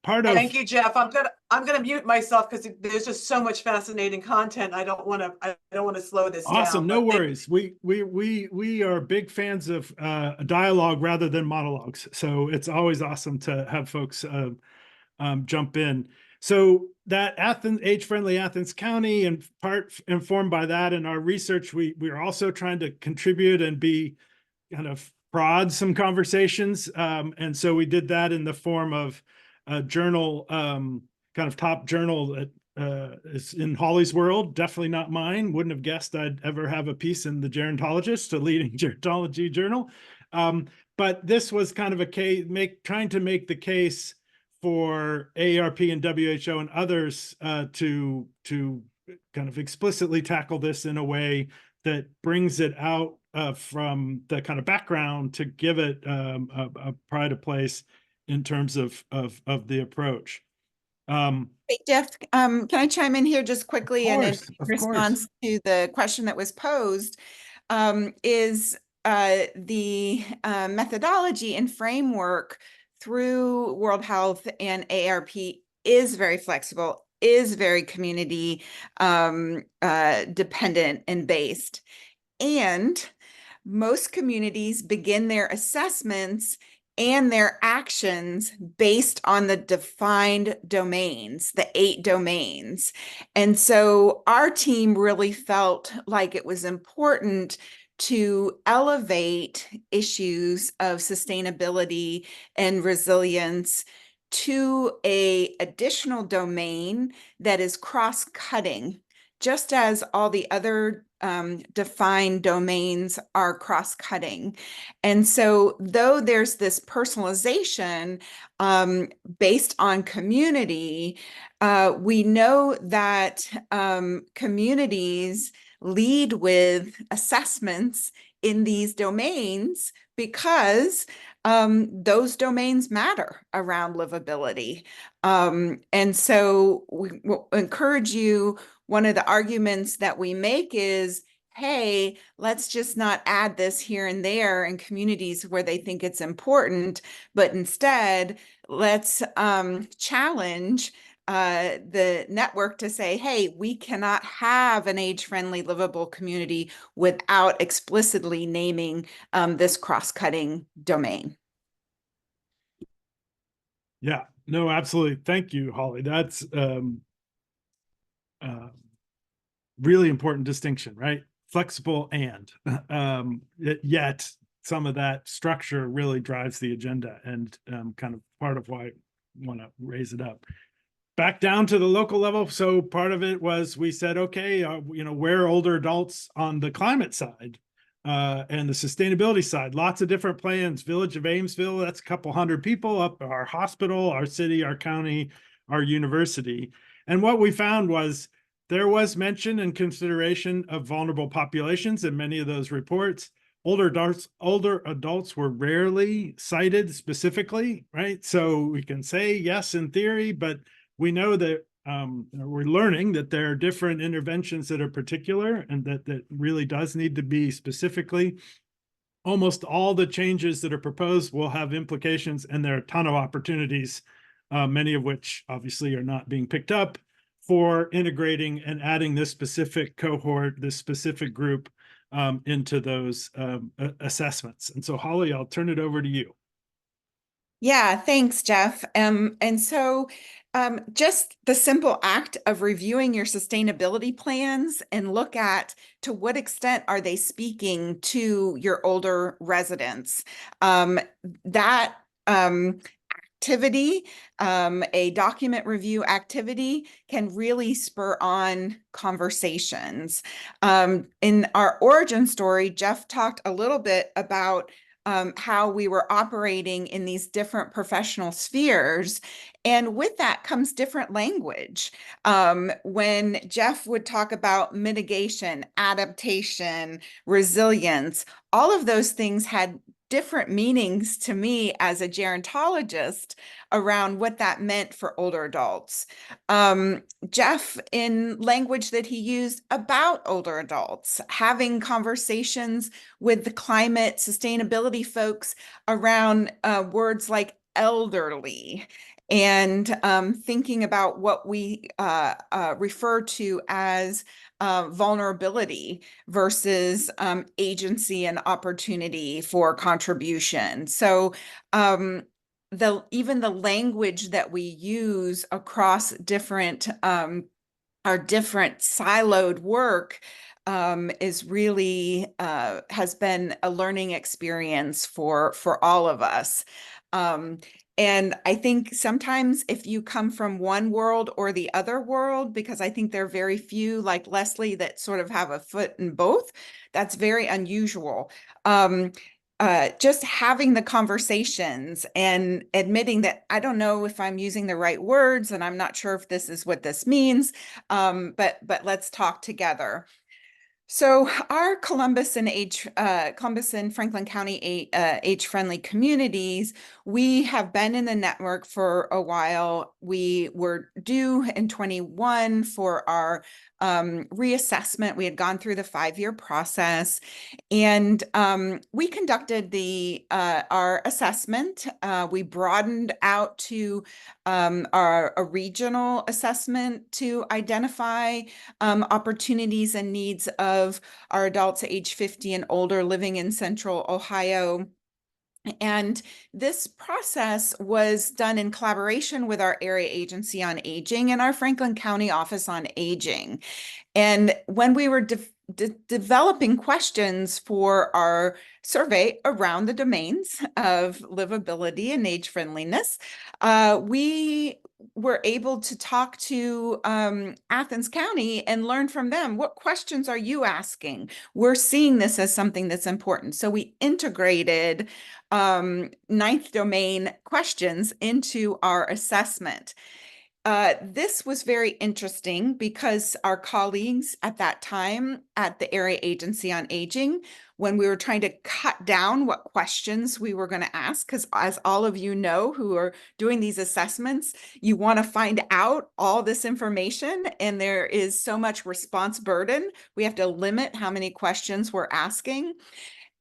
Thank you, Jeff. I'm gonna mute myself because there's just so much fascinating content. I don't want to slow this down. Awesome, no worries. We are big fans of dialogue rather than monologues, so it's always awesome to have folks jump in. So that age-friendly Athens County, in part informed by that in our research, we are also trying to contribute and be kind of prod some conversations, and so we did that in the form of a journal, kind of top journal that is in Holly's world, definitely not mine. Wouldn't have guessed I'd ever have a piece in the Gerontologist, a leading gerontology journal. But this was kind of a case, trying to make the case for AARP and WHO and others to kind of explicitly tackle this in a way that brings it out from the kind of background to give it a pride of place in terms of the approach. Hey, Jeff, can I chime in here just quickly and in response to the question that was posed? Is the methodology and framework through World Health and AARP is very flexible, is very community dependent and based. And most communities begin their assessments and their actions based on the defined domains, the 8 domains. And so our team really felt like it was important to elevate issues of sustainability and resilience to an additional domain that is cross-cutting just as all the other defined domains are cross-cutting. And so though there's this personalization based on community, we know that communities lead with assessments in these domains because those domains matter around livability. And so we will encourage you, one of the arguments that we make is, hey, let's just not add this here and there in communities where they think it's important, but instead let's challenge the network to say, hey, we cannot have an age-friendly, livable community without explicitly naming this cross-cutting domain. Yeah, no, absolutely. Thank you, Holly. That's really important distinction, right? Flexible and yet some of that structure really drives the agenda, and kind of part of why I want to raise it up. Back down to the local level. So part of it was we said, okay, you know, where are older adults on the climate side and the sustainability side? Lots of different plans. Village of Amesville, that's a couple hundred people up our hospital, our city, our county, our university. And what we found was there was mention and consideration of vulnerable populations in many of those reports. Older adults were rarely cited specifically, right? So we can say yes in theory, but we know that we're learning that there are different interventions that are particular and that really does need to be specifically. Almost all the changes that are proposed will have implications, and there are a ton of opportunities, many of which obviously are not being picked up, for integrating and adding this specific cohort, this specific group into those assessments. And so, Holly, I'll turn it over to you. Yeah, thanks, Jeff. And so just the simple act of reviewing your sustainability plans and look at to what extent are they speaking to your older residents. That activity, a document review activity, can really spur on conversations. In our origin story, Jeff talked a little bit about how we were operating in these different professional spheres. And with that comes different language. When Jeff would talk about mitigation, adaptation, resilience, all of those things had different meanings to me as a gerontologist around what that meant for older adults. Jeff, in language that he used about older adults, having conversations with the climate sustainability folks around words like elderly, and thinking about what we refer to as vulnerability versus agency and opportunity for contribution. So even the language that we use across different our different siloed work is really has been a learning experience for all of us. And I think sometimes if you come from one world or the other world, because I think there are very few like Leslie that sort of have a foot in both, that's very unusual. Just having the conversations and admitting that I don't know if I'm using the right words and I'm not sure if this is what this means, but let's talk together. So our Columbus and Franklin County age-friendly communities, we have been in the network for a while. We were due in 21 for our reassessment. We had gone through the 5-year process, and we conducted our assessment. We broadened out to a regional assessment to identify opportunities and needs of our adults age 50 and older living in Central Ohio. And this process was done in collaboration with our Area Agency on Aging and our Franklin County Office on Aging. And when we were developing questions for our survey around the domains of livability and age friendliness, we were able to talk to Athens County and learn from them. What questions are you asking? We're seeing this as something that's important. So we integrated ninth domain questions into our assessment. This was very interesting because our colleagues at that time at the Area Agency on Aging, when we were trying to cut down what questions we were going to ask, because as all of you know who are doing these assessments, you want to find out all this information, and there is so much response burden. We have to limit how many questions we're asking.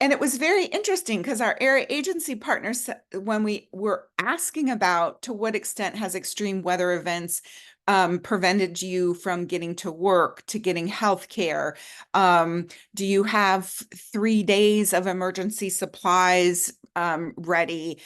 And it was very interesting because our area agency partners, when we were asking about to what extent has extreme weather events prevented you from getting to work, to getting health care? Do you have 3 days of emergency supplies ready?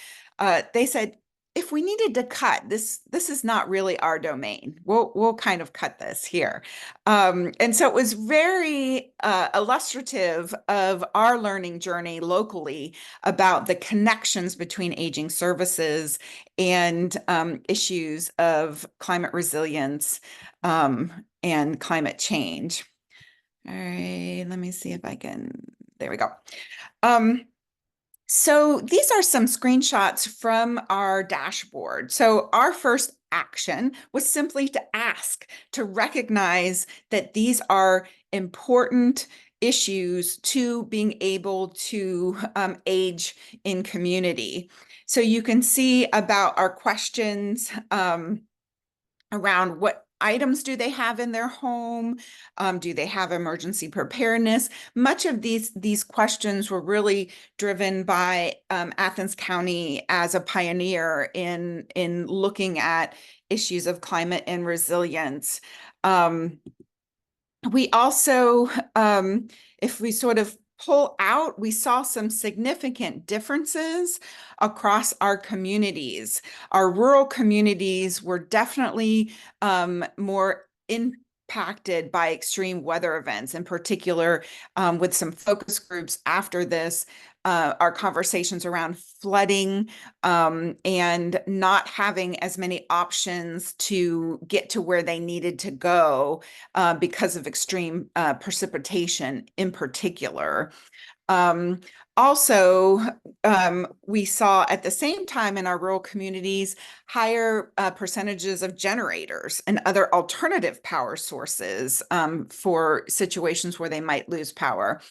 They said, if we needed to cut this is not really our domain. We'll kind of cut this here. And so it was very illustrative of our learning journey locally about the connections between aging services and issues of climate resilience and climate change. All right, let me see if I can, there we go. So these are some screenshots from our dashboard. So our first action was simply to ask, to recognize that these are important issues to being able to age in community. So you can see about our questions around what items do they have in their home? Do they have emergency preparedness? Much of these questions were really driven by Athens County as a pioneer in looking at issues of climate and resilience. We also, if we sort of pull out, we saw some significant differences across our communities. Our rural communities were definitely more impacted by extreme weather events, in particular with some focus groups after this, our conversations around flooding and not having as many options to get to where they needed to go because of extreme precipitation in particular. Also, we saw at the same time in our rural communities higher percentages of generators and other alternative power sources for situations where they might lose power.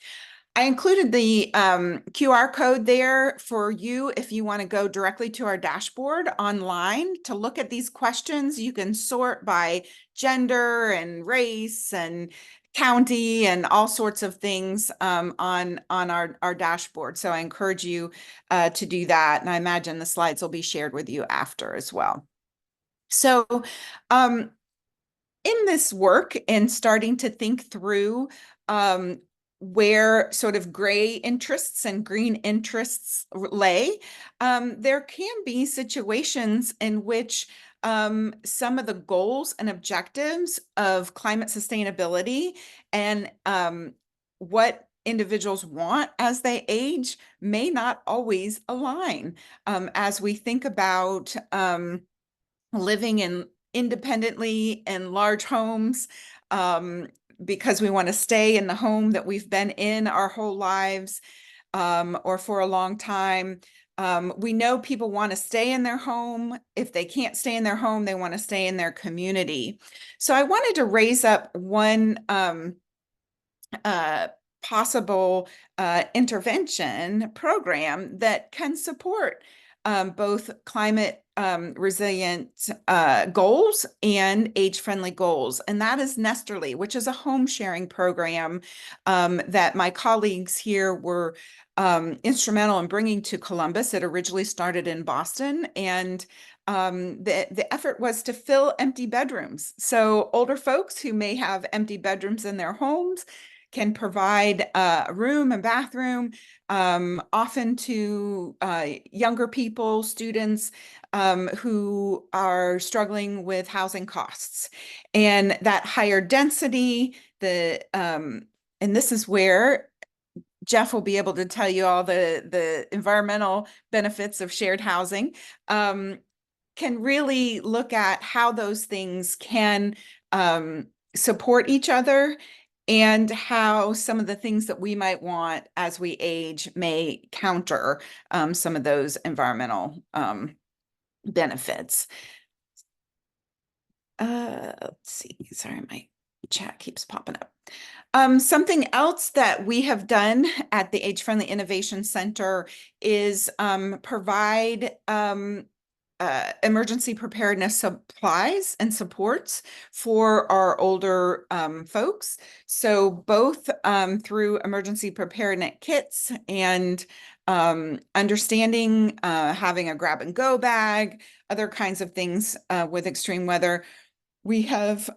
I included the QR code there for you if you want to go directly to our dashboard online to look at these questions. You can sort by gender and race and county and all sorts of things on our dashboard. So I encourage you to do that. And I imagine the slides will be shared with you after as well. So in this work and starting to think through where sort of gray interests and green interests lay, there can be situations in which some of the goals and objectives of climate sustainability and what individuals want as they age may not always align. As we think about living independently in large homes, because we want to stay in the home that we've been in our whole lives or for a long time. We know people want to stay in their home. If they can't stay in their home, they want to stay in their community. So I wanted to raise up one possible intervention program that can support both climate resilient goals and age-friendly goals. And that is Nesterly, which is a home sharing program that my colleagues here were instrumental in bringing to Columbus. It originally started in Boston, and the effort was to fill empty bedrooms. So older folks who may have empty bedrooms in their homes can provide a room and bathroom, often to younger people, students who are struggling with housing costs. And that higher density, and this is where Jeff will be able to tell you all the environmental benefits of shared housing. can really look at how those things can support each other, and how some of the things that we might want as we age may counter some of those environmental benefits. Let's see, sorry, my chat keeps popping up. Something else that we have done at the Age Friendly Innovation Center is provide emergency preparedness supplies and supports for our older folks. So both through emergency preparedness kits and understanding having a grab and go bag, other kinds of things with extreme weather. We have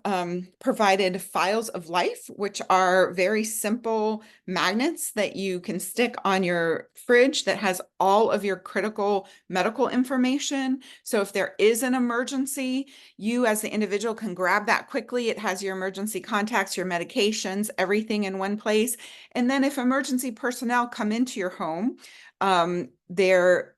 provided files of life, which are very simple magnets that you can stick on your fridge that has all of your critical medical information. So if there is an emergency, you as the individual can grab that quickly. It has your emergency contacts, your medications, everything in one place. And then if emergency personnel come into your home, they're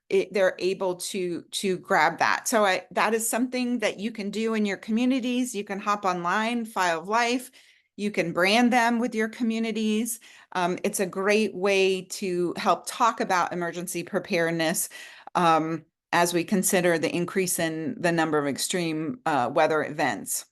able to grab that. So that is something that you can do in your communities. You can hop online, File of Life. You can brand them with your communities. It's a great way to help talk about emergency preparedness as we consider the increase in the number of extreme weather events.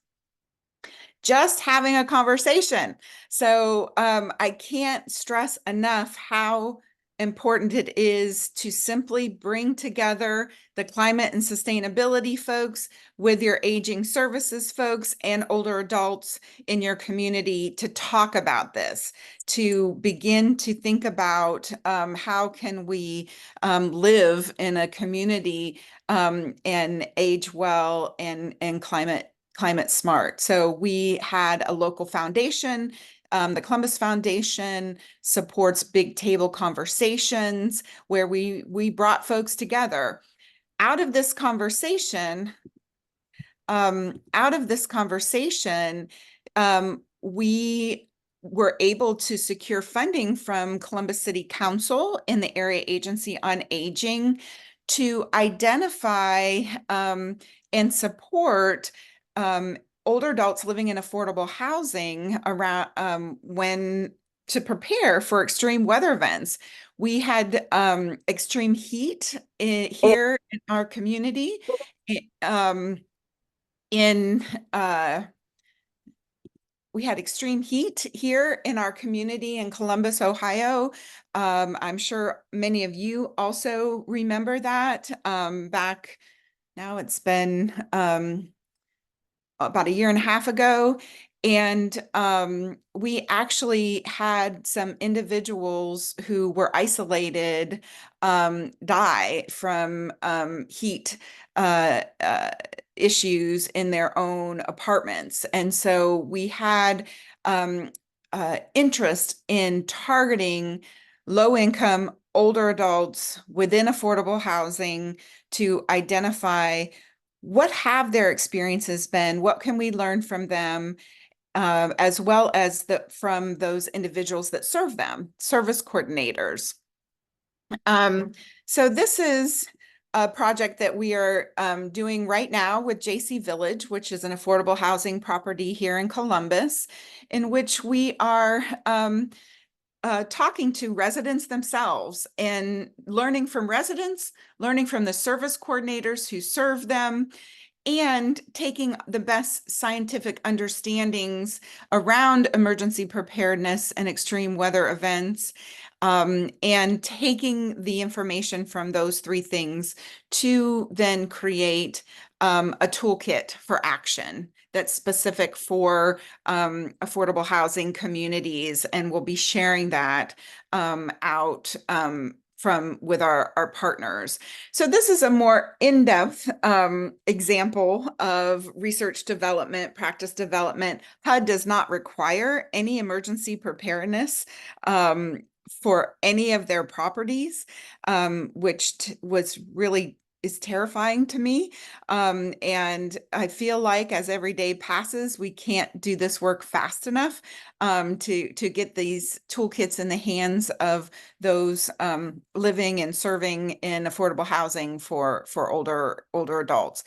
Just having a conversation. So I can't stress enough how important it is to simply bring together the climate and sustainability folks with your aging services folks and older adults in your community to talk about this, to begin to think about how can we live in a community and age well and climate smart. So we had a local foundation. The Columbus Foundation supports big table conversations where we brought folks together. Out of this conversation, we were able to secure funding from Columbus City Council and the Area Agency on Aging to identify and support older adults living in affordable housing around to prepare for extreme weather events. We had extreme heat here in our community. We had extreme heat here in our community in Columbus, Ohio. I'm sure many of you also remember that back now. It's been about a year and a half ago. And we actually had some individuals who were isolated die from heat issues in their own apartments. And so we had interest in targeting low-income older adults within affordable housing to identify what have their experiences been, what can we learn from them, as well as from those individuals that serve them, service coordinators. So this is a project that we are doing right now with JC Village, which is an affordable housing property here in Columbus, in which we are talking to residents themselves and learning from residents, learning from the service coordinators who serve them, and taking the best scientific understandings around emergency preparedness and extreme weather events, and taking the information from those three things to then create a toolkit for action that's specific for affordable housing communities. And we'll be sharing that out with our partners. So this is a more in-depth example of research development, practice development. HUD does not require any emergency preparedness for any of their properties, which was really is terrifying to me. And I feel like as every day passes, we can't do this work fast enough to get these toolkits in the hands of those living and serving in affordable housing for older adults.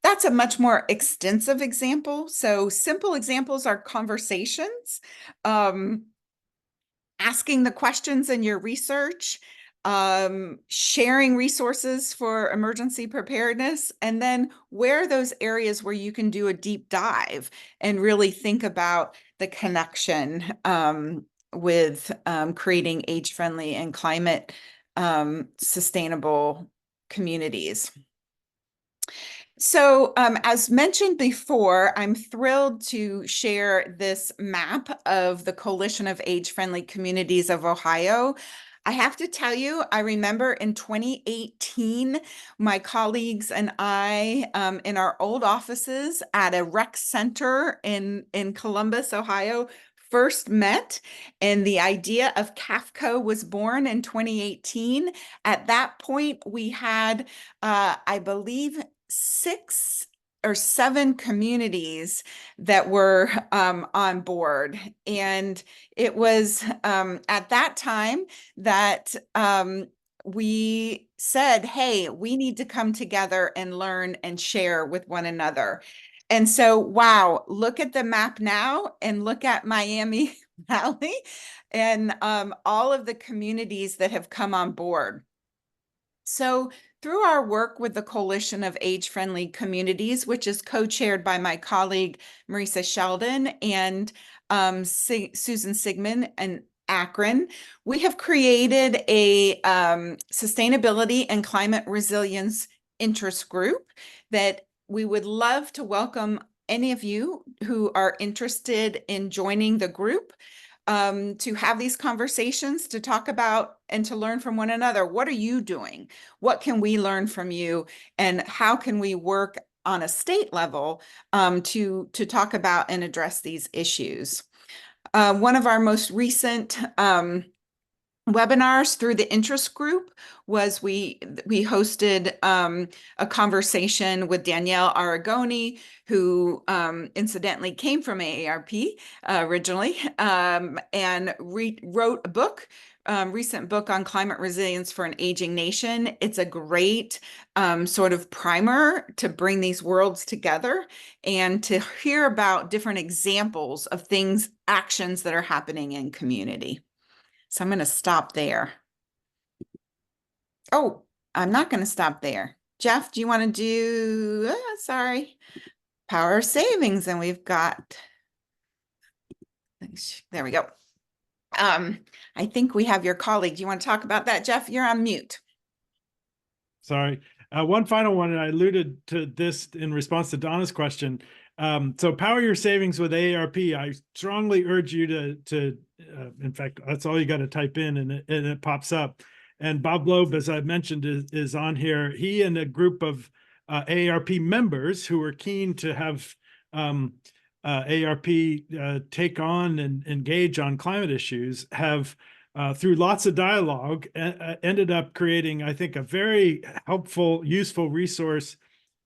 That's a much more extensive example. So simple examples are conversations, asking the questions in your research, sharing resources for emergency preparedness, and then where are those areas where you can do a deep dive and really think about the connection with creating age-friendly and climate sustainable communities. So as mentioned before, I'm thrilled to share this map of the Coalition of Age-Friendly Communities of Ohio. I have to tell you, I remember in 2018, my colleagues and I in our old offices at a rec center in Columbus, Ohio, first met, and the idea of CAFCO was born in 2018. At that point, we had, I believe, 6 or 7 communities that were on board. And it was at that time that we said, hey, we need to come together and learn and share with one another. And so, wow, look at the map now and look at Miami Valley and all of the communities that have come on board. So through our work with the Coalition of Age-Friendly Communities, which is co-chaired by my colleague Marisa Sheldon and Susan Sigmund and Akron, we have created a sustainability and climate resilience interest group that we would love to welcome any of you who are interested in joining the group to have these conversations, to talk about and to learn from one another. What are you doing? What can we learn from you? And how can we work on a state level to talk about and address these issues? One of our most recent webinars through the interest group was we hosted a conversation with Danielle Aragoni, who incidentally came from AARP originally, and wrote a book, recent book on climate resilience for an aging nation. It's a great sort of primer to bring these worlds together and to hear about different examples of things, actions that are happening in community. So I'm going to stop there. Oh, I'm not going to stop there. Jeff, do you want to do, sorry, power savings? And we've got, there we go. I think we have your colleague. Do you want to talk about that, Jeff? You're on mute. Sorry. One final one, and I alluded to this in response to Donna's question. So power your savings with AARP. I strongly urge you to in fact, that's all you got to type in and it pops up. And Bob Loeb, as I mentioned, is on here. He and a group of AARP members who are keen to have AARP take on and engage on climate issues have through lots of dialogue, ended up creating, I think, a very helpful, useful resource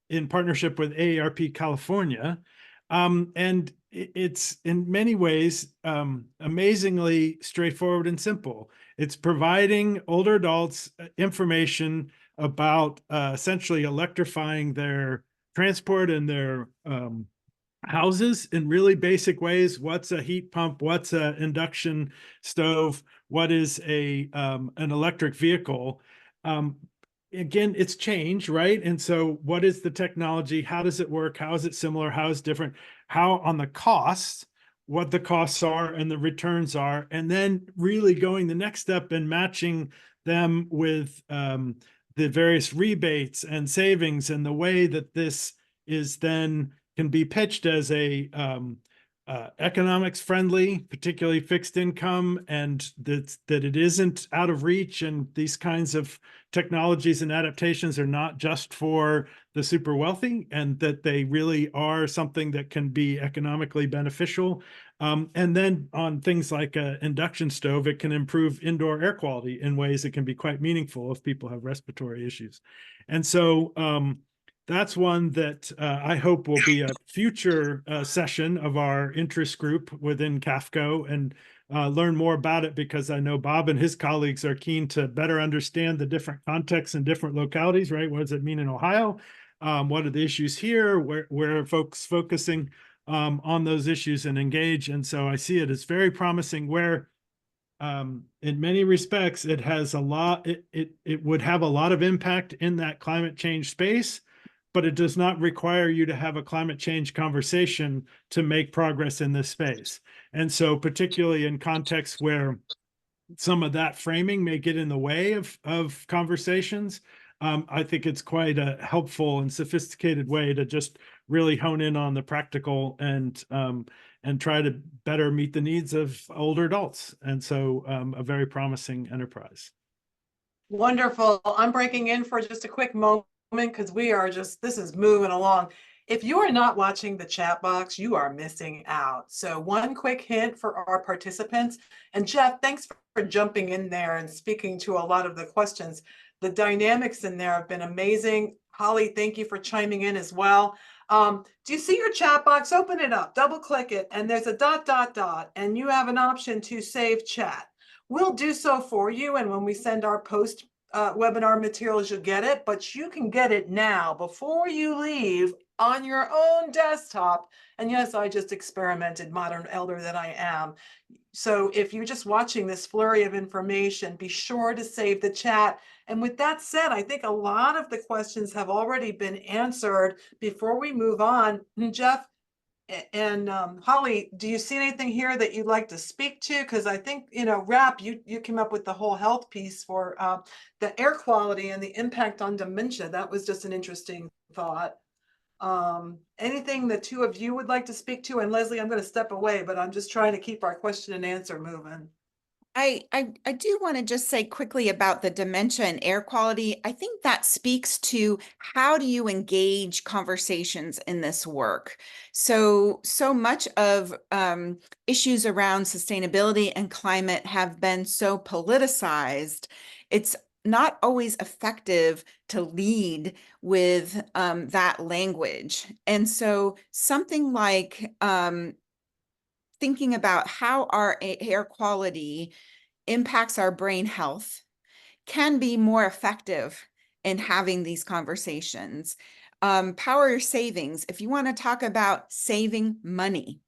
in partnership with AARP California. And it's in many ways amazingly straightforward and simple. It's providing older adults information about essentially electrifying their transport and their houses in really basic ways. What's a heat pump? What's an induction stove? What is an electric vehicle? Again, it's change, right? And so what is the technology? How does it work? How is it similar? How is it different? How on the costs, what the costs are and the returns are, and then really going the next step and matching them with the various rebates and savings and the way that this is then can be pitched as a economics friendly, particularly fixed income, and that it isn't out of reach. And these kinds of technologies and adaptations are not just for the super wealthy, and that they really are something that can be economically beneficial. And then on things like an induction stove, it can improve indoor air quality in ways that can be quite meaningful if people have respiratory issues. And so that's one that I hope will be a future session of our interest group within CAFCO, and learn more about it, because I know Bob and his colleagues are keen to better understand the different contexts and different localities, right? What does it mean in Ohio? What are the issues here? Where are folks focusing on those issues and engage? And so I see it as very promising, where in many respects, it has a lot, it would have a lot of impact in that climate change space, but it does not require you to have a climate change conversation to make progress in this space. And so particularly in contexts where some of that framing may get in the way of conversations, I think it's quite a helpful and sophisticated way to just really hone in on the practical and try to better meet the needs of older adults. And so a very promising enterprise. Wonderful. I'm breaking in for just a quick moment because this is moving along. If you are not watching the chat box, you are missing out. So one quick hint for our participants, and Jeff, thanks for jumping in there and speaking to a lot of the questions. The dynamics in there have been amazing. Holly, thank you for chiming in as well. Do you see your chat box? Open it up, double click it, and there's a ... and you have an option to save chat. We'll do so for you, and when we send our post webinar materials, you'll get it, but you can get it now before you leave on your own desktop. And yes, I just experimented, modern elder that I am. So if you're just watching this flurry of information, be sure to save the chat. And with that said, I think a lot of the questions have already been answered. Before we move on, Jeff and Holly, do you see anything here that you'd like to speak to? Because I think, Rap, you came up with the whole health piece for the air quality and the impact on dementia. That was just an interesting thought. Anything the two of you would like to speak to? And Leslie, I'm going to step away, but I'm just trying to keep our question and answer moving. I do want to just say quickly about the dementia and air quality. I think that speaks to how do you engage conversations in this work. So much of issues around sustainability and climate have been so politicized. It's not always effective to lead with that language. And so something like thinking about how our air quality impacts our brain health can be more effective in having these conversations. Power savings, if you want to talk about saving money,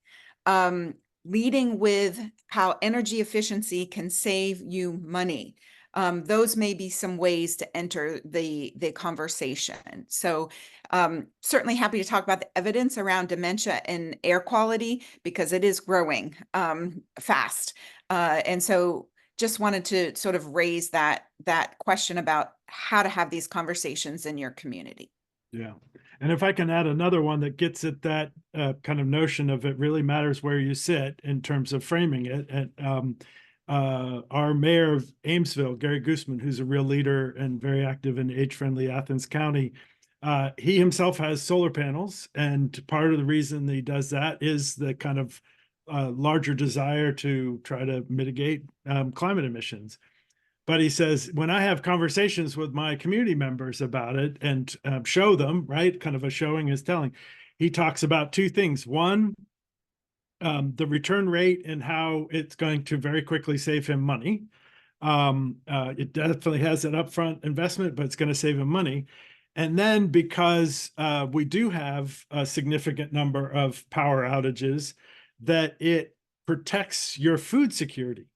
leading with how energy efficiency can save you money. Those may be some ways to enter the conversation. So certainly happy to talk about the evidence around dementia and air quality, because it is growing fast. And so just wanted to sort of raise that question about how to have these conversations in your community. Yeah. And if I can add another one that gets at that kind of notion of it really matters where you sit in terms of framing it. And our mayor of Amesville, Gary Gooseman, who's a real leader and very active in age-friendly Athens County, he himself has solar panels. And part of the reason that he does that is the kind of larger desire to try to mitigate climate emissions. But he says, when I have conversations with my community members about it and show them, right, kind of a showing is telling, he talks about two things. One, the return rate and how it's going to very quickly save him money. It definitely has an upfront investment, but it's going to save him money. And then because we do have a significant number of power outages, that it protects your food security.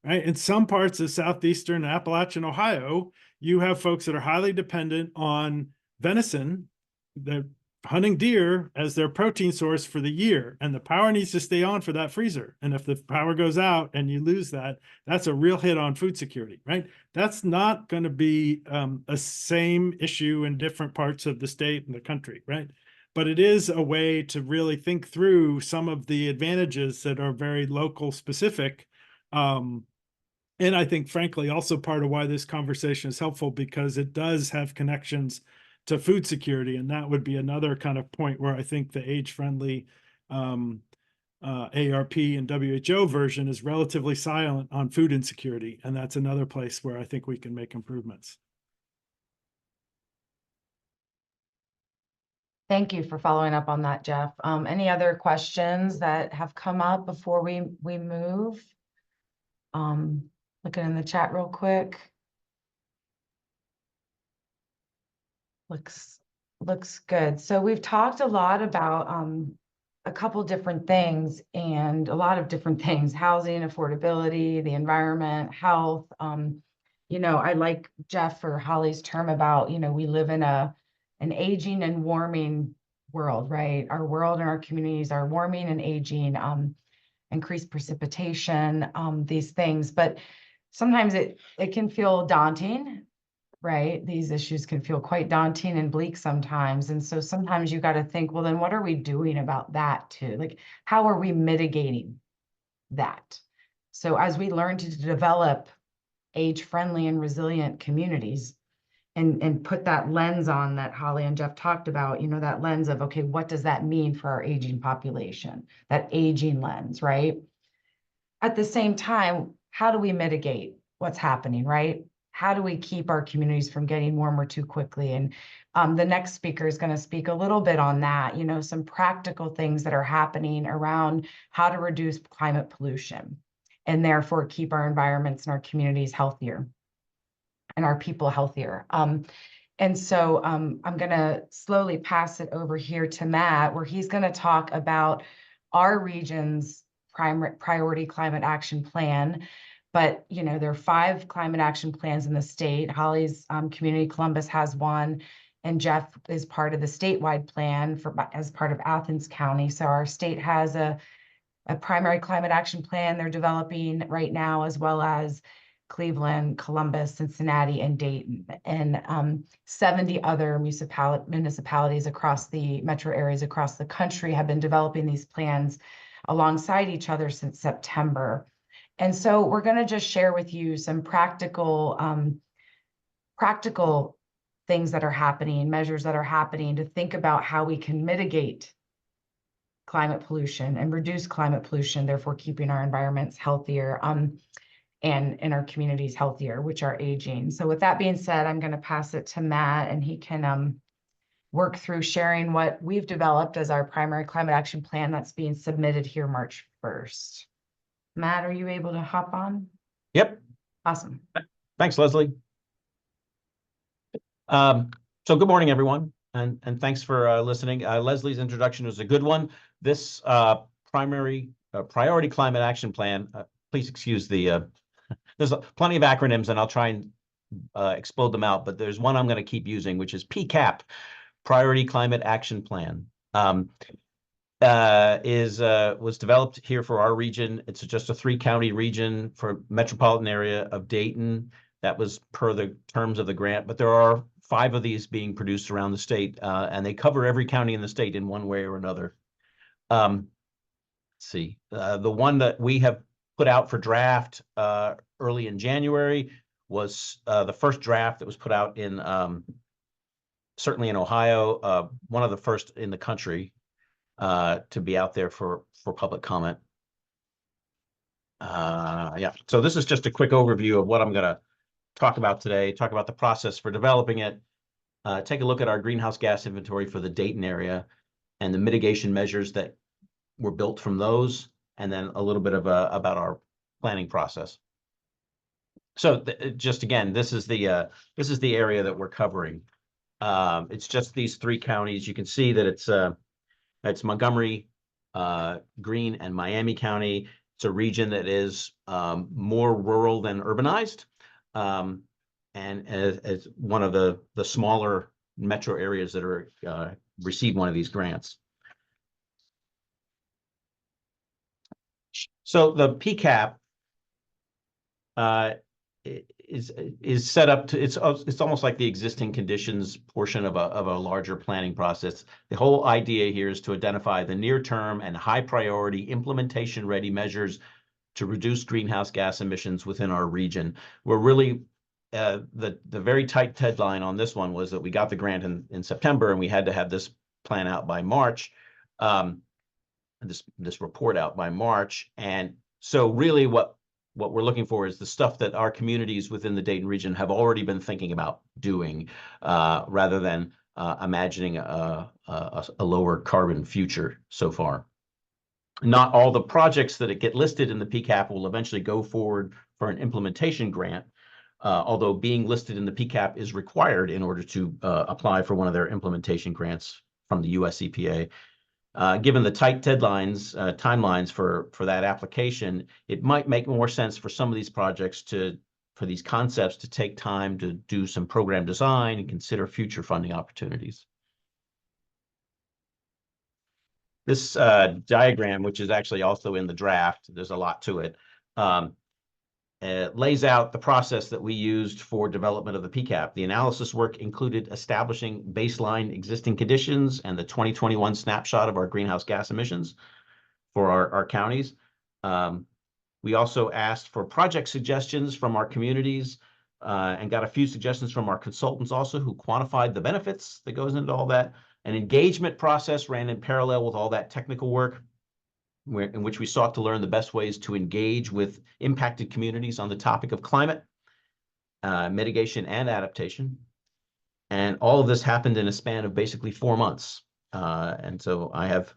Right? In some parts of southeastern Appalachian Ohio, you have folks that are highly dependent on venison, they're hunting deer as their protein source for the year, and the power needs to stay on for that freezer. And if the power goes out and you lose that, that's a real hit on food security, right? That's not going to be a same issue in different parts of the state and the country, right? but it is a way to really think through some of the advantages that are very local specific. And I think, frankly, also part of why this conversation is helpful, because it does have connections to food security. And that would be another kind of point where I think the age-friendly ARP and WHO version is relatively silent on food insecurity. And that's another place where I think we can make improvements. Thank you for following up on that, Jeff. Any other questions that have come up before we move? Looking in the chat real quick. Looks good. So we've talked a lot about a couple different things, and a lot of different things: housing, affordability, the environment, health. You know, I like Jeff or Holly's term about, you know, we live in an aging and warming world, right? Our world and our communities are warming and aging, increased precipitation, these things. But sometimes it can feel daunting, right? These issues can feel quite daunting and bleak sometimes. And so sometimes you got to think, well, then what are we doing about that too? Like, how are we mitigating that? So as we learn to develop age-friendly and resilient communities, and put that lens on that Holly and Jeff talked about, you know, that lens of, okay, what does that mean for our aging population? That aging lens, right? At the same time, how do we mitigate what's happening, right? How do we keep our communities from getting warmer too quickly? And the next speaker is going to speak a little bit on that, you know, some practical things that are happening around how to reduce climate pollution and therefore keep our environments and our communities healthier and our people healthier. And so I'm going to slowly pass it over here to Matt, where he's going to talk about our region's priority climate action plan. But, you know, there are 5 climate action plans in the state. Holly's Community Columbus has one, and Jeff is part of the statewide plan as part of Athens County. So our state has a primary climate action plan they're developing right now, as well as Cleveland, Columbus, Cincinnati, and Dayton, and 70 other municipalities across the metro areas across the country have been developing these plans alongside each other since September. And so we're going to just share with you some practical things that are happening, measures that are happening to think about how we can mitigate climate pollution and reduce climate pollution, therefore keeping our environments healthier. And our communities healthier, which are aging. So with that being said, I'm going to pass it to Matt, and he can work through sharing what we've developed as our primary climate action plan that's being submitted here March 1st. Matt, are you able to hop on? Yep. Awesome. Thanks, Leslie. So good morning, everyone, and thanks for listening. Leslie's introduction was a good one. This priority climate action plan, please excuse the there's plenty of acronyms, and I'll try and explode them out, but there's one I'm going to keep using, which is PCAP, Priority Climate Action Plan. Was developed here for our region. It's just a 3-county region for metropolitan area of Dayton. That was per the terms of the grant, but there are 5 of these being produced around the state, and they cover every county in the state in one way or another. Let's see, the one that we have put out for draft early in January was the first draft that was put out in certainly in Ohio, one of the first in the country to be out there for public comment. Yeah, so this is just a quick overview of what I'm going to talk about today, talk about the process for developing it, take a look at our greenhouse gas inventory for the Dayton area and the mitigation measures that were built from those, and then a little bit of about our planning process. So just again, this is the area that we're covering. It's just these 3 counties. You can see that it's Montgomery, Greene, and Miami County. It's a region that is more rural than urbanized, and as one of the smaller metro areas that are receive one of these grants. So the PCAP is set up to, it's almost like the existing conditions portion of a larger planning process. The whole idea here is to identify the near-term and high-priority implementation-ready measures to reduce greenhouse gas emissions within our region. We're really the very tight deadline on this one was that we got the grant in September, and we had to have this plan out by March, this report out by March. And so really what we're looking for is the stuff that our communities within the Dayton region have already been thinking about doing, rather than imagining a lower carbon future so far. Not all the projects that get listed in the PCAP will eventually go forward for an implementation grant, although being listed in the PCAP is required in order to apply for one of their implementation grants from the US EPA. Given the tight deadlines, timelines for that application, it might make more sense for some of these projects for these concepts to take time to do some program design and consider future funding opportunities. This diagram, which is actually also in the draft, there's a lot to it, lays out the process that we used for development of the PCAP. The analysis work included establishing baseline existing conditions and the 2021 snapshot of our greenhouse gas emissions for our counties. We also asked for project suggestions from our communities and got a few suggestions from our consultants also, who quantified the benefits that goes into all that. An engagement process ran in parallel with all that technical work, in which we sought to learn the best ways to engage with impacted communities on the topic of climate, mitigation, and adaptation. And all of this happened in a span of basically 4 months. And so I have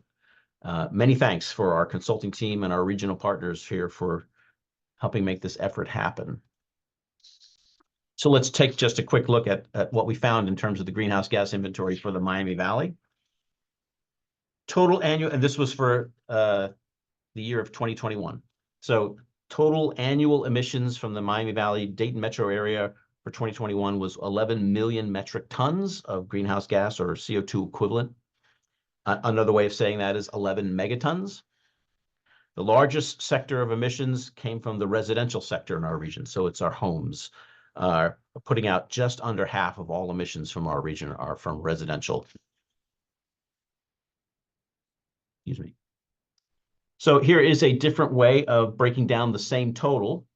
many thanks for our consulting team and our regional partners here for helping make this effort happen. So let's take just a quick look at what we found in terms of the greenhouse gas inventory for the Miami Valley. Total annual, and this was for the year of 2021. So total annual emissions from the Miami Valley Dayton metro area for 2021 was 11 million metric tons of greenhouse gas or CO2 equivalent. Another way of saying that is 11 megatons. The largest sector of emissions came from the residential sector in our region. So it's our homes, putting out just under half of all emissions from our region are from residential. Excuse me. So here is a different way of breaking down the same total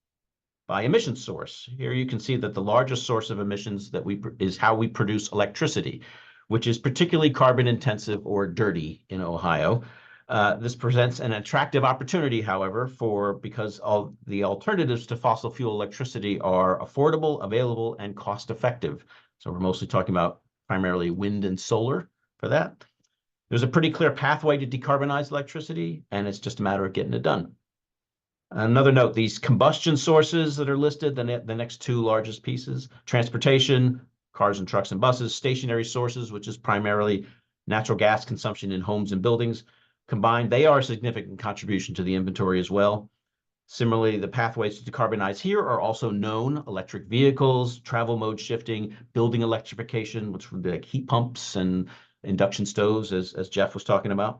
by emission source. Here you can see that the largest source of emissions that is how we produce electricity, which is particularly carbon intensive or dirty in Ohio. This presents an attractive opportunity, however, because all the alternatives to fossil fuel electricity are affordable, available, and cost effective. So we're mostly talking about primarily wind and solar for that. There's a pretty clear pathway to decarbonize electricity, and it's just a matter of getting it done. Another note, these combustion sources that are listed, the next two largest pieces, transportation, cars and trucks and buses, stationary sources, which is primarily natural gas consumption in homes and buildings, combined, they are a significant contribution to the inventory as well. Similarly, the pathways to decarbonize here are also known: electric vehicles, travel mode shifting, building electrification, which would be like heat pumps and induction stoves, as Jeff was talking about.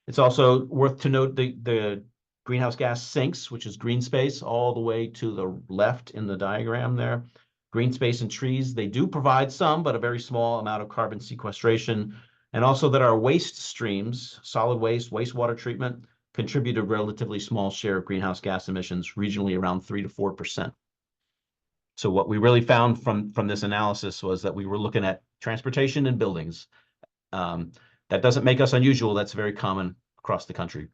It's also worth to note the greenhouse gas sinks, which is green space, all the way to the left in the diagram there. Green space and trees, they do provide some, but a very small amount of carbon sequestration. And also that our waste streams, solid waste, wastewater treatment, contribute a relatively small share of greenhouse gas emissions, regionally around 3 to 4%. So what we really found from this analysis was that we were looking at transportation and buildings. That doesn't make us unusual. That's very common across the country.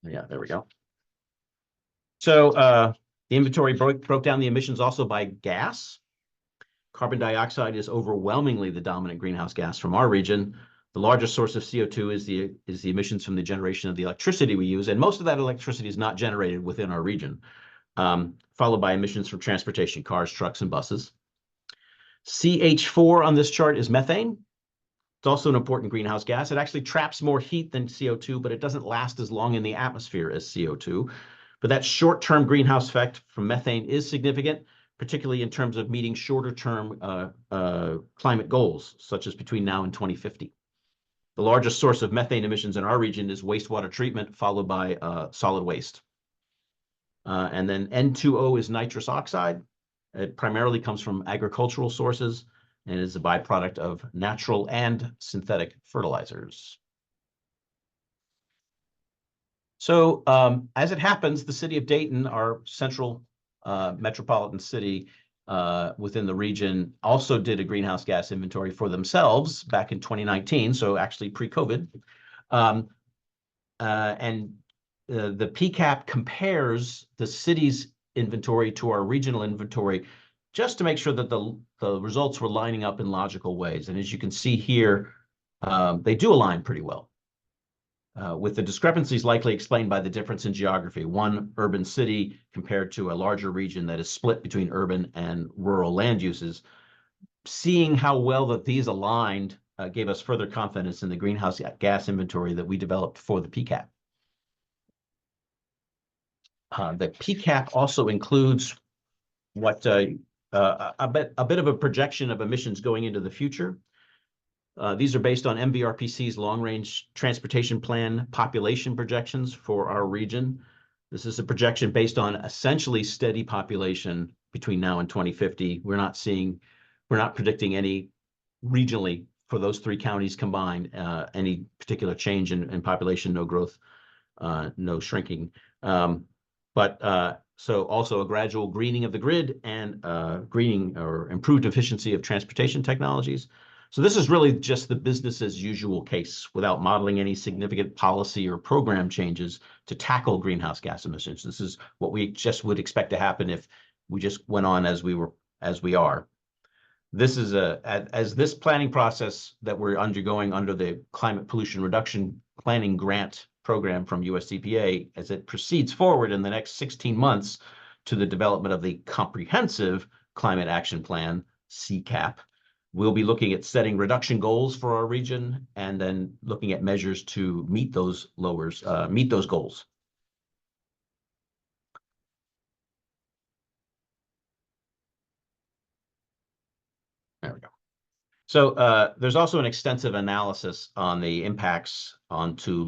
Yeah, there we go. So the inventory broke down the emissions also by gas. Carbon dioxide is overwhelmingly the dominant greenhouse gas from our region. The largest source of CO2 is the emissions from the generation of the electricity we use, and most of that electricity is not generated within our region. Followed by emissions from transportation, cars, trucks, and buses. CH4 on this chart is methane. It's also an important greenhouse gas. It actually traps more heat than CO2, but it doesn't last as long in the atmosphere as CO2. But that short-term greenhouse effect from methane is significant, particularly in terms of meeting shorter-term climate goals, such as between now and 2050. The largest source of methane emissions in our region is wastewater treatment, followed by solid waste. And then N2O is nitrous oxide. It primarily comes from agricultural sources and is a byproduct of natural and synthetic fertilizers. So as it happens, the city of Dayton, our central metropolitan city within the region, also did a greenhouse gas inventory for themselves back in 2019, so actually pre-COVID. The PCAP compares the city's inventory to our regional inventory just to make sure that the results were lining up in logical ways. And as you can see here, they do align pretty well. With the discrepancies likely explained by the difference in geography, one urban city compared to a larger region that is split between urban and rural land uses. Seeing how well that these aligned gave us further confidence in the greenhouse gas inventory that we developed for the PCAP. The PCAP also includes what a bit of a projection of emissions going into the future. These are based on MVRPC's long-range transportation plan population projections for our region. This is a projection based on essentially steady population between now and 2050. We're not predicting any regionally for those three counties combined, any particular change in population, no growth, no shrinking. So also a gradual greening of the grid and greening or improved efficiency of transportation technologies. So this is really just the business as usual case without modeling any significant policy or program changes to tackle greenhouse gas emissions. This is what we just would expect to happen if we just went on as we are. This is as this planning process that we're undergoing under the Climate Pollution Reduction Planning Grant program from US EPA, as it proceeds forward in the next 16 months to the development of the Comprehensive Climate Action Plan, CCAP. We'll be looking at setting reduction goals for our region and then looking at measures to meet those goals. There we go. So there's also an extensive analysis on the impacts onto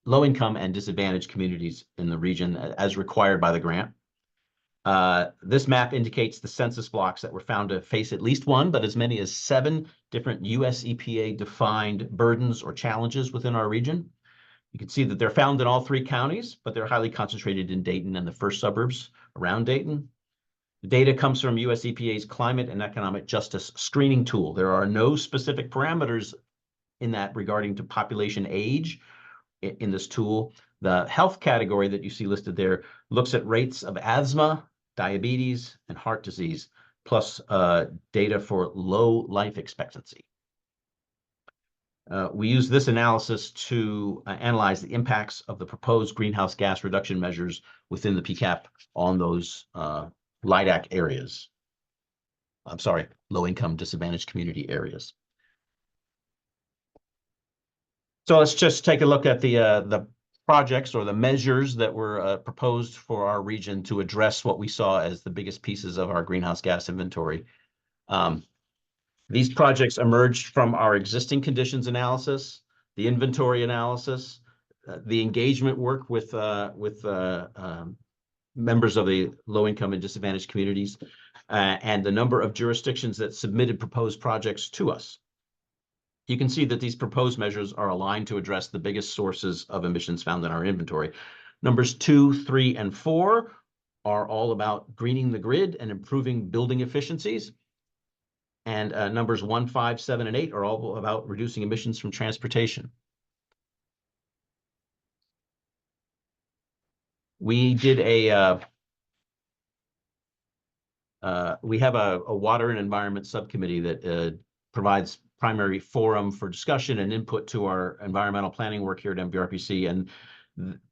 low-income and disadvantaged communities in the region as required by the grant. This map indicates the census blocks that were found to face at least one, but as many as 7 different US EPA defined burdens or challenges within our region. You can see that they're found in all 3 counties, but they're highly concentrated in Dayton and the first suburbs around Dayton. The data comes from US EPA's Climate and Economic Justice Screening Tool. There are no specific parameters in that regarding to population age in this tool. The health category that you see listed there looks at rates of asthma, diabetes, and heart disease, plus data for low life expectancy. We use this analysis to analyze the impacts of the proposed greenhouse gas reduction measures within the PCAP on those LIDAC areas. I'm sorry, low-income disadvantaged community areas. So let's just take a look at the projects or the measures that were proposed for our region to address what we saw as the biggest pieces of our greenhouse gas inventory. These projects emerged from our existing conditions analysis, the inventory analysis, the engagement work with members of the low-income and disadvantaged communities, and the number of jurisdictions that submitted proposed projects to us. You can see that these proposed measures are aligned to address the biggest sources of emissions found in our inventory. Numbers 2, 3, and 4 are all about greening the grid and improving building efficiencies. And numbers 1, 5, 7, and 8 are all about reducing emissions from transportation. We did we have a water and environment subcommittee that provides primary forum for discussion and input to our environmental planning work here at MVRPC. And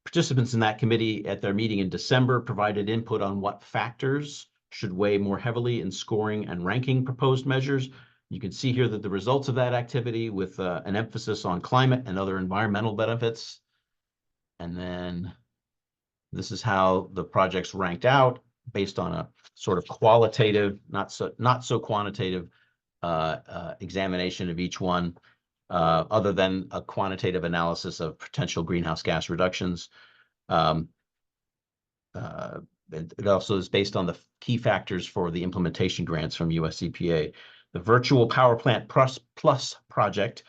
participants in that committee at their meeting in December provided input on what factors should weigh more heavily in scoring and ranking proposed measures. You can see here that the results of that activity with an emphasis on climate and other environmental benefits. And then this is how the projects ranked out based on a sort of qualitative, not so quantitative examination of each one, other than a quantitative analysis of potential greenhouse gas reductions. it also is based on the key factors for the implementation grants from US EPA. The Virtual Power Plant Plus project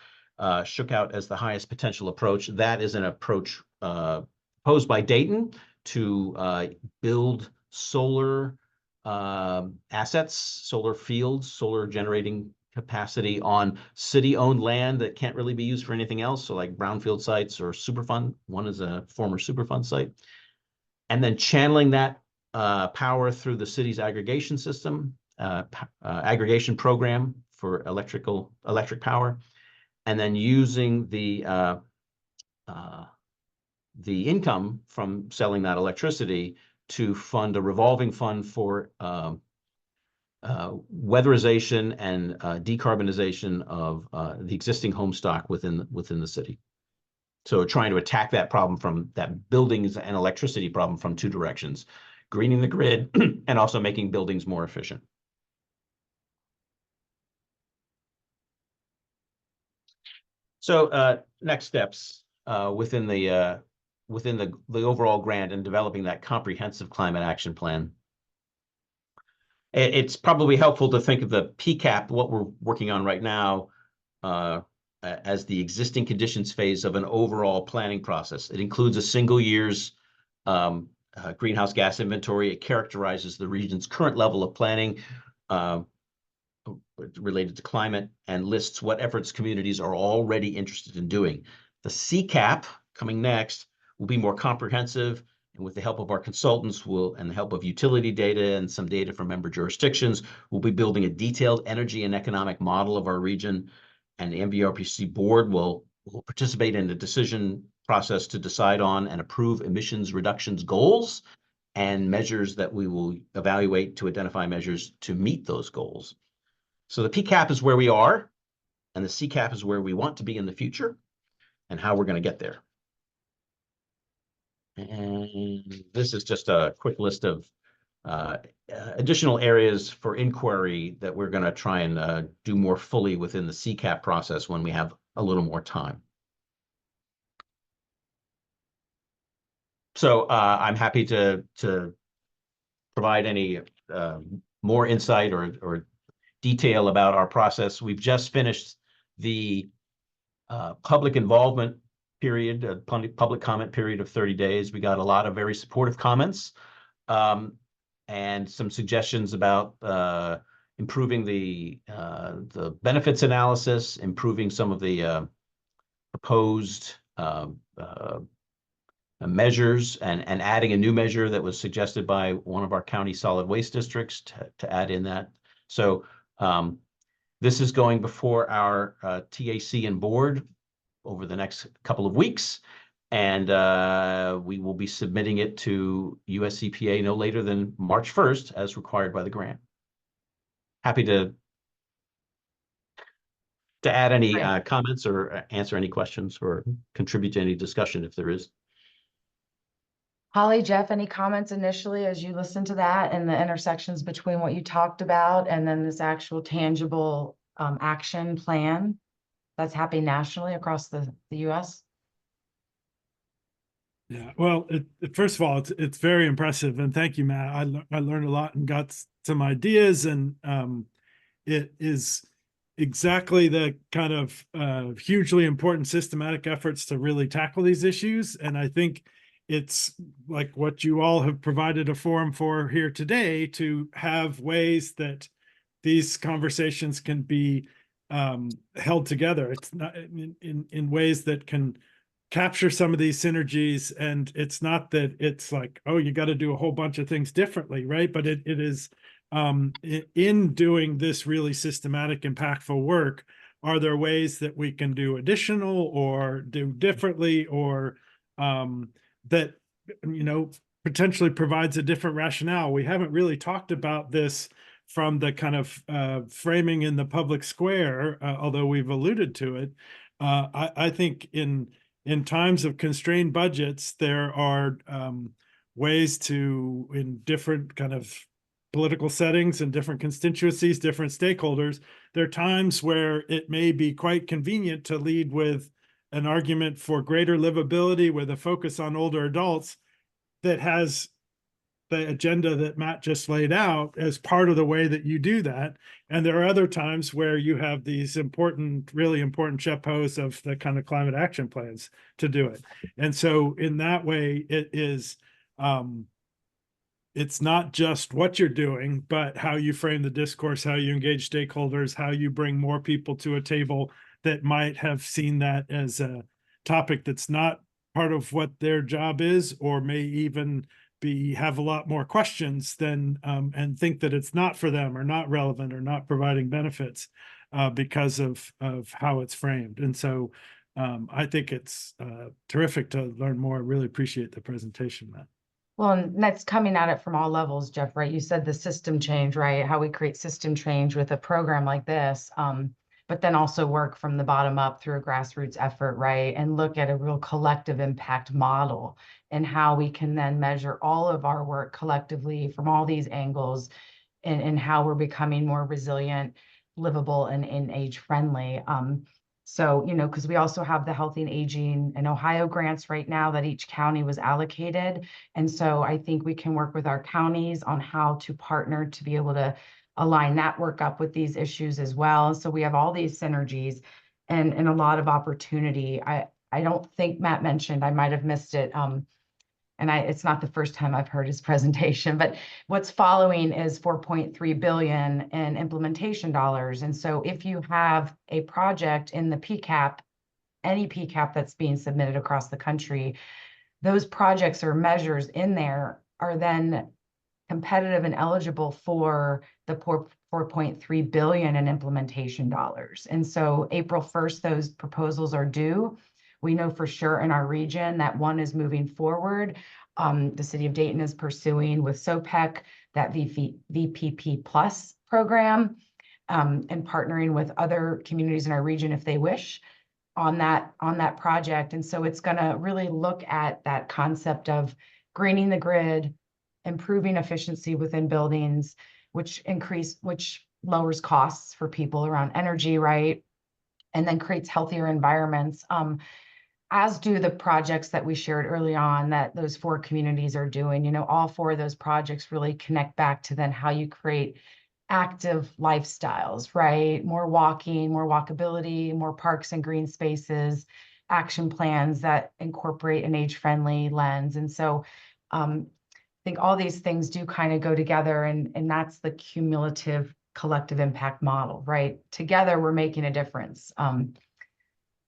shook out as the highest potential approach. That is an approach proposed by Dayton to build solar assets, solar fields, solar generating capacity on city-owned land that can't really be used for anything else. So like brownfield sites or Superfund. One is a former Superfund site. And then channeling that power through the city's aggregation system, aggregation program for electric power, and then using the income from selling that electricity to fund a revolving fund for weatherization and decarbonization of the existing home stock within the city. So trying to attack that problem from that buildings and electricity problem from two directions, greening the grid and also making buildings more efficient. So next steps within the overall grant and developing that comprehensive climate action plan. It's probably helpful to think of the PCAP, what we're working on right now, as the existing conditions phase of an overall planning process. It includes a single year's greenhouse gas inventory. It characterizes the region's current level of planning related to climate and lists what efforts communities are already interested in doing. The CCAP coming next will be more comprehensive, and with the help of our consultants and the help of utility data and some data from member jurisdictions, we'll be building a detailed energy and economic model of our region. And the MVRPC board will participate in the decision process to decide on and approve emissions reductions goals and measures that we will evaluate to identify measures to meet those goals. So the PCAP is where we are, and the CCAP is where we want to be in the future and how we're going to get there. And this is just a quick list of additional areas for inquiry that we're going to try and do more fully within the CCAP process when we have a little more time. So I'm happy to provide any more insight or detail about our process. We've just finished the public involvement period, public comment period of 30 days. We got a lot of very supportive comments and some suggestions about improving the benefits analysis, improving some of the proposed measures, and adding a new measure that was suggested by one of our county solid waste districts to add in that. So this is going before our TAC and board over the next couple of weeks, and we will be submitting it to US EPA no later than March 1st, as required by the grant. Happy to add any comments or answer any questions or contribute to any discussion if there is. Holly, Jeff, any comments initially as you listen to that and the intersections between what you talked about and then this actual tangible action plan that's happening nationally across the US? Yeah, well, first of all, it's very impressive, and thank you, Matt. I learned a lot and got some ideas, and it is exactly the kind of hugely important systematic efforts to really tackle these issues. And I think it's like what you all have provided a forum for here today, to have ways that these conversations can be held together. It's not in ways that can capture some of these synergies, and it's not that it's like, oh, you got to do a whole bunch of things differently, right? But it is in doing this really systematic, impactful work, are there ways that we can do additional or do differently, or that, you know, potentially provides a different rationale? We haven't really talked about this from the kind of framing in the public square, although we've alluded to it. I think in times of constrained budgets, there are ways to, in different kind of political settings and different constituencies, different stakeholders, there are times where it may be quite convenient to lead with an argument for greater livability with a focus on older adults that has the agenda that Matt just laid out as part of the way that you do that. And there are other times where you have these important, really important CHEPOs of the kind of climate action plans to do it. And so in that way, it is, it's not just what you're doing, but how you frame the discourse, how you engage stakeholders, how you bring more people to a table that might have seen that as a topic that's not part of what their job is, or may even have a lot more questions than and think that it's not for them or not relevant or not providing benefits because of how it's framed. And so I think it's terrific to learn more. I really appreciate the presentation, Matt. Well, and that's coming at it from all levels, Jeff, right? You said the system change, right? How we create system change with a program like this, but then also work from the bottom up through a grassroots effort, right? And look at a real collective impact model and how we can then measure all of our work collectively from all these angles and how we're becoming more resilient, livable, and age friendly. So, you know, because we also have the Healthy and Aging in Ohio grants right now that each county was allocated. And so I think we can work with our counties on how to partner to be able to align that work up with these issues as well. So we have all these synergies and a lot of opportunity. I don't think Matt mentioned, I might have missed it. And it's not the first time I've heard his presentation, but what's following is 4.3 billion in implementation dollars. And so if you have a project in the PCAP, any PCAP that's being submitted across the country, those projects or measures in there are then competitive and eligible for the 4.3 billion in implementation dollars. And so April 1st, those proposals are due. We know for sure in our region that one is moving forward. The city of Dayton is pursuing with SOPEC that VPP Plus program and partnering with other communities in our region if they wish on that project. And so it's going to really look at that concept of greening the grid, improving efficiency within buildings, which lowers costs for people around energy, right? And then creates healthier environments. As do the projects that we shared early on that those 4 communities are doing. You know, all 4 of those projects really connect back to then how you create active lifestyles, right? More walking, more walkability, more parks and green spaces, action plans that incorporate an age-friendly lens. And so I think all these things do kind of go together, and that's the cumulative collective impact model, right? Together, we're making a difference.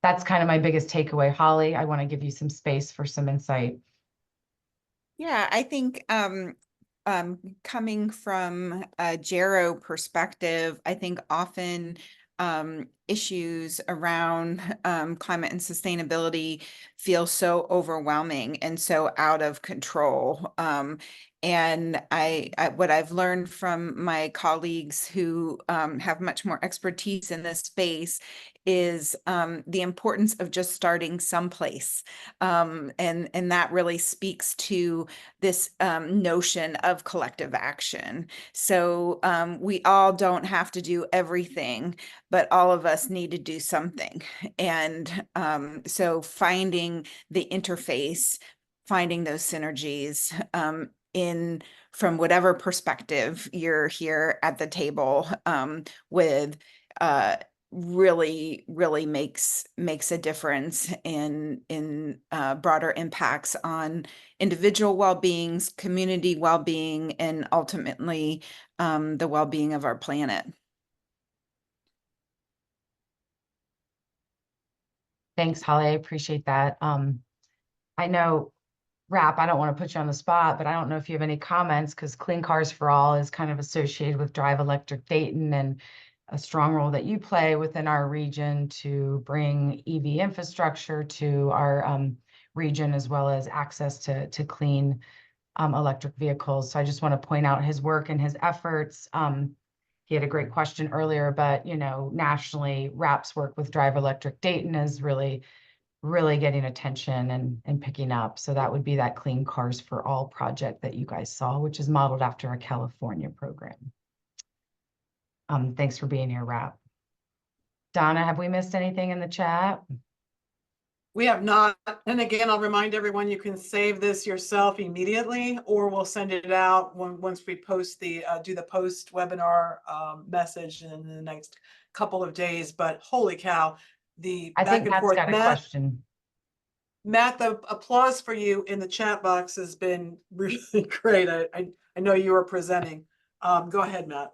That's kind of my biggest takeaway. Holly, I want to give you some space for some insight. Yeah, I think coming from a Gero perspective, I think often issues around climate and sustainability feel so overwhelming and so out of control. And what I've learned from my colleagues who have much more expertise in this space is the importance of just starting someplace. And that really speaks to this notion of collective action. So we all don't have to do everything, but all of us need to do something. And so finding the interface, finding those synergies from whatever perspective you're here at the table with really makes a difference in broader impacts on individual well-beings, community well-being, and ultimately the well-being of our planet. Thanks, Holly. I appreciate that. I know, Rap, I don't want to put you on the spot, but I don't know if you have any comments, because Clean Cars for All is kind of associated with Drive Electric Dayton and a strong role that you play within our region to bring EV infrastructure to our region, as well as access to clean electric vehicles. So I just want to point out his work and his efforts. He had a great question earlier, but you know, nationally, RAP's work with Drive Electric Dayton is really getting attention and picking up. So that would be that Clean Cars for All project that you guys saw, which is modeled after a California program. Thanks for being here, Rap. Donna, have we missed anything in the chat? We have not, and again, I'll remind everyone, you can save this yourself immediately, or we'll send it out once we post the, do the post webinar message in the next couple of days. But holy cow, the I back think and Matt's forth. got a question. Matt, the applause for you in the chat box has been really great. I know you were presenting. Go ahead, Matt.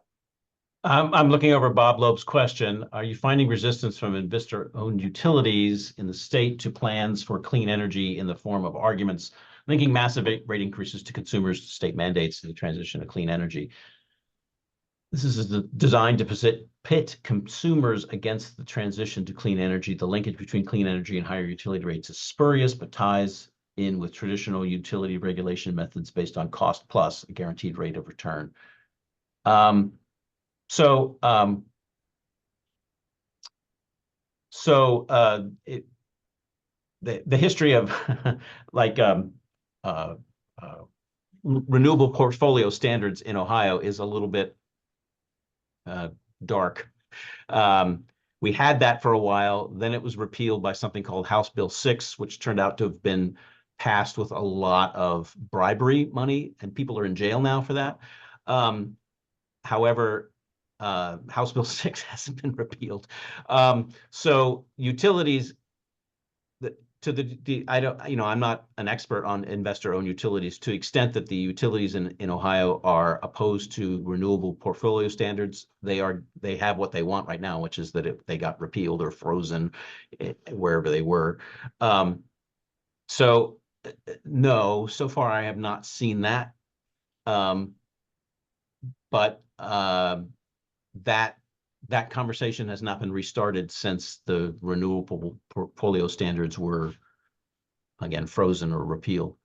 I'm looking over Bob Loeb's question. Are you finding resistance from investor-owned utilities in the state to plans for clean energy in the form of arguments linking massive rate increases to consumers, state mandates, and the transition to clean energy? This is designed to pit consumers against the transition to clean energy. The linkage between clean energy and higher utility rates is spurious, but ties in with traditional utility regulation methods based on cost plus a guaranteed rate of return. The history of like renewable portfolio standards in Ohio is a little bit dark. We had that for a while. Then it was repealed by something called House Bill 6, which turned out to have been passed with a lot of bribery money, and people are in jail now for that. However, House Bill 6 hasn't been repealed. So utilities, I'm not an expert on investor-owned utilities. To the extent that the utilities in Ohio are opposed to renewable portfolio standards, they have what they want right now, which is that they got repealed or frozen wherever they were. No, so far I have not seen that. But that conversation has not been restarted since the renewable portfolio standards were, again, frozen or repealed.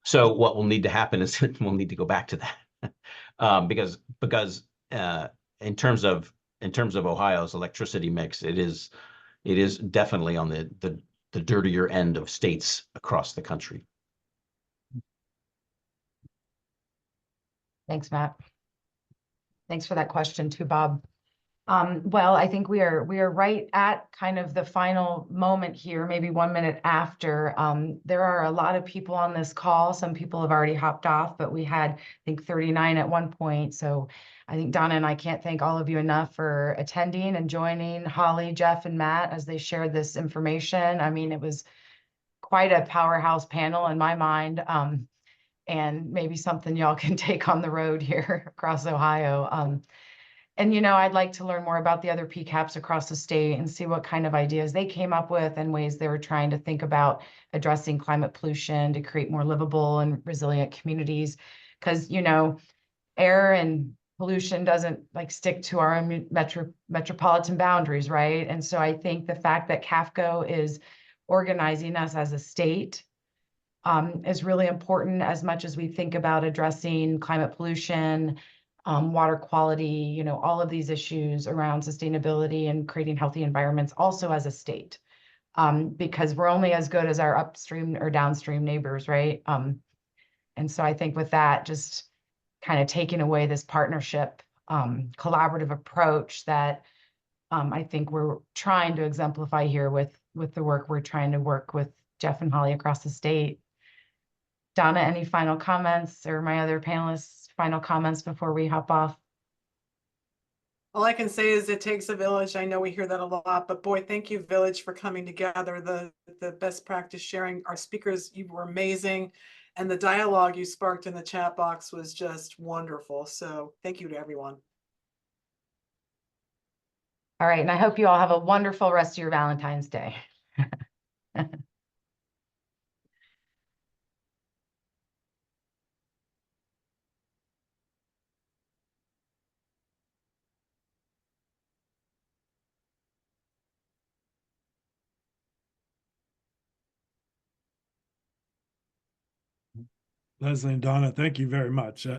So what will need to happen is we'll need to go back to that because in terms of Ohio's electricity mix, it is definitely on the dirtier end of states across the country. Thanks, Matt. Thanks for that question too, Bob. Well, I think we are right at kind of the final moment here, maybe 1 minute after. There are a lot of people on this call. Some people have already hopped off, but we had, I think, 39 at one point. So I think Donna and I can't thank all of you enough for attending and joining Holly, Jeff, and Matt as they shared this information. I mean, it was quite a powerhouse panel in my mind. And maybe something y'all can take on the road here across Ohio. And, I'd like to learn more about the other PCAPs across the state and see what kind of ideas they came up with and ways they were trying to think about addressing climate pollution to create more livable and resilient communities. Because, air and pollution doesn't stick to our own metropolitan boundaries, right? And so I think the fact that CAFCO is organizing us as a state is really important as much as we think about addressing climate pollution, water quality, all of these issues around sustainability and creating healthy environments also as a state, because we're only as good as our upstream or downstream neighbors, right? And so I think with that, just kind of taking away this partnership, collaborative approach that I think we're trying to exemplify here with the work we're trying to work with Jeff and Holly across the state. Donna, any final comments, or my other panelists' final comments before we hop off? All I can say is it takes a village. I know we hear that a lot, but boy, thank you, Village, for coming together. The best practice sharing. Our speakers, you were amazing. And the dialogue you sparked in the chat box was just wonderful. So thank you to everyone. All right, and I hope you all have a wonderful rest of your Valentine's Day. Leslie and Donna, thank you very much.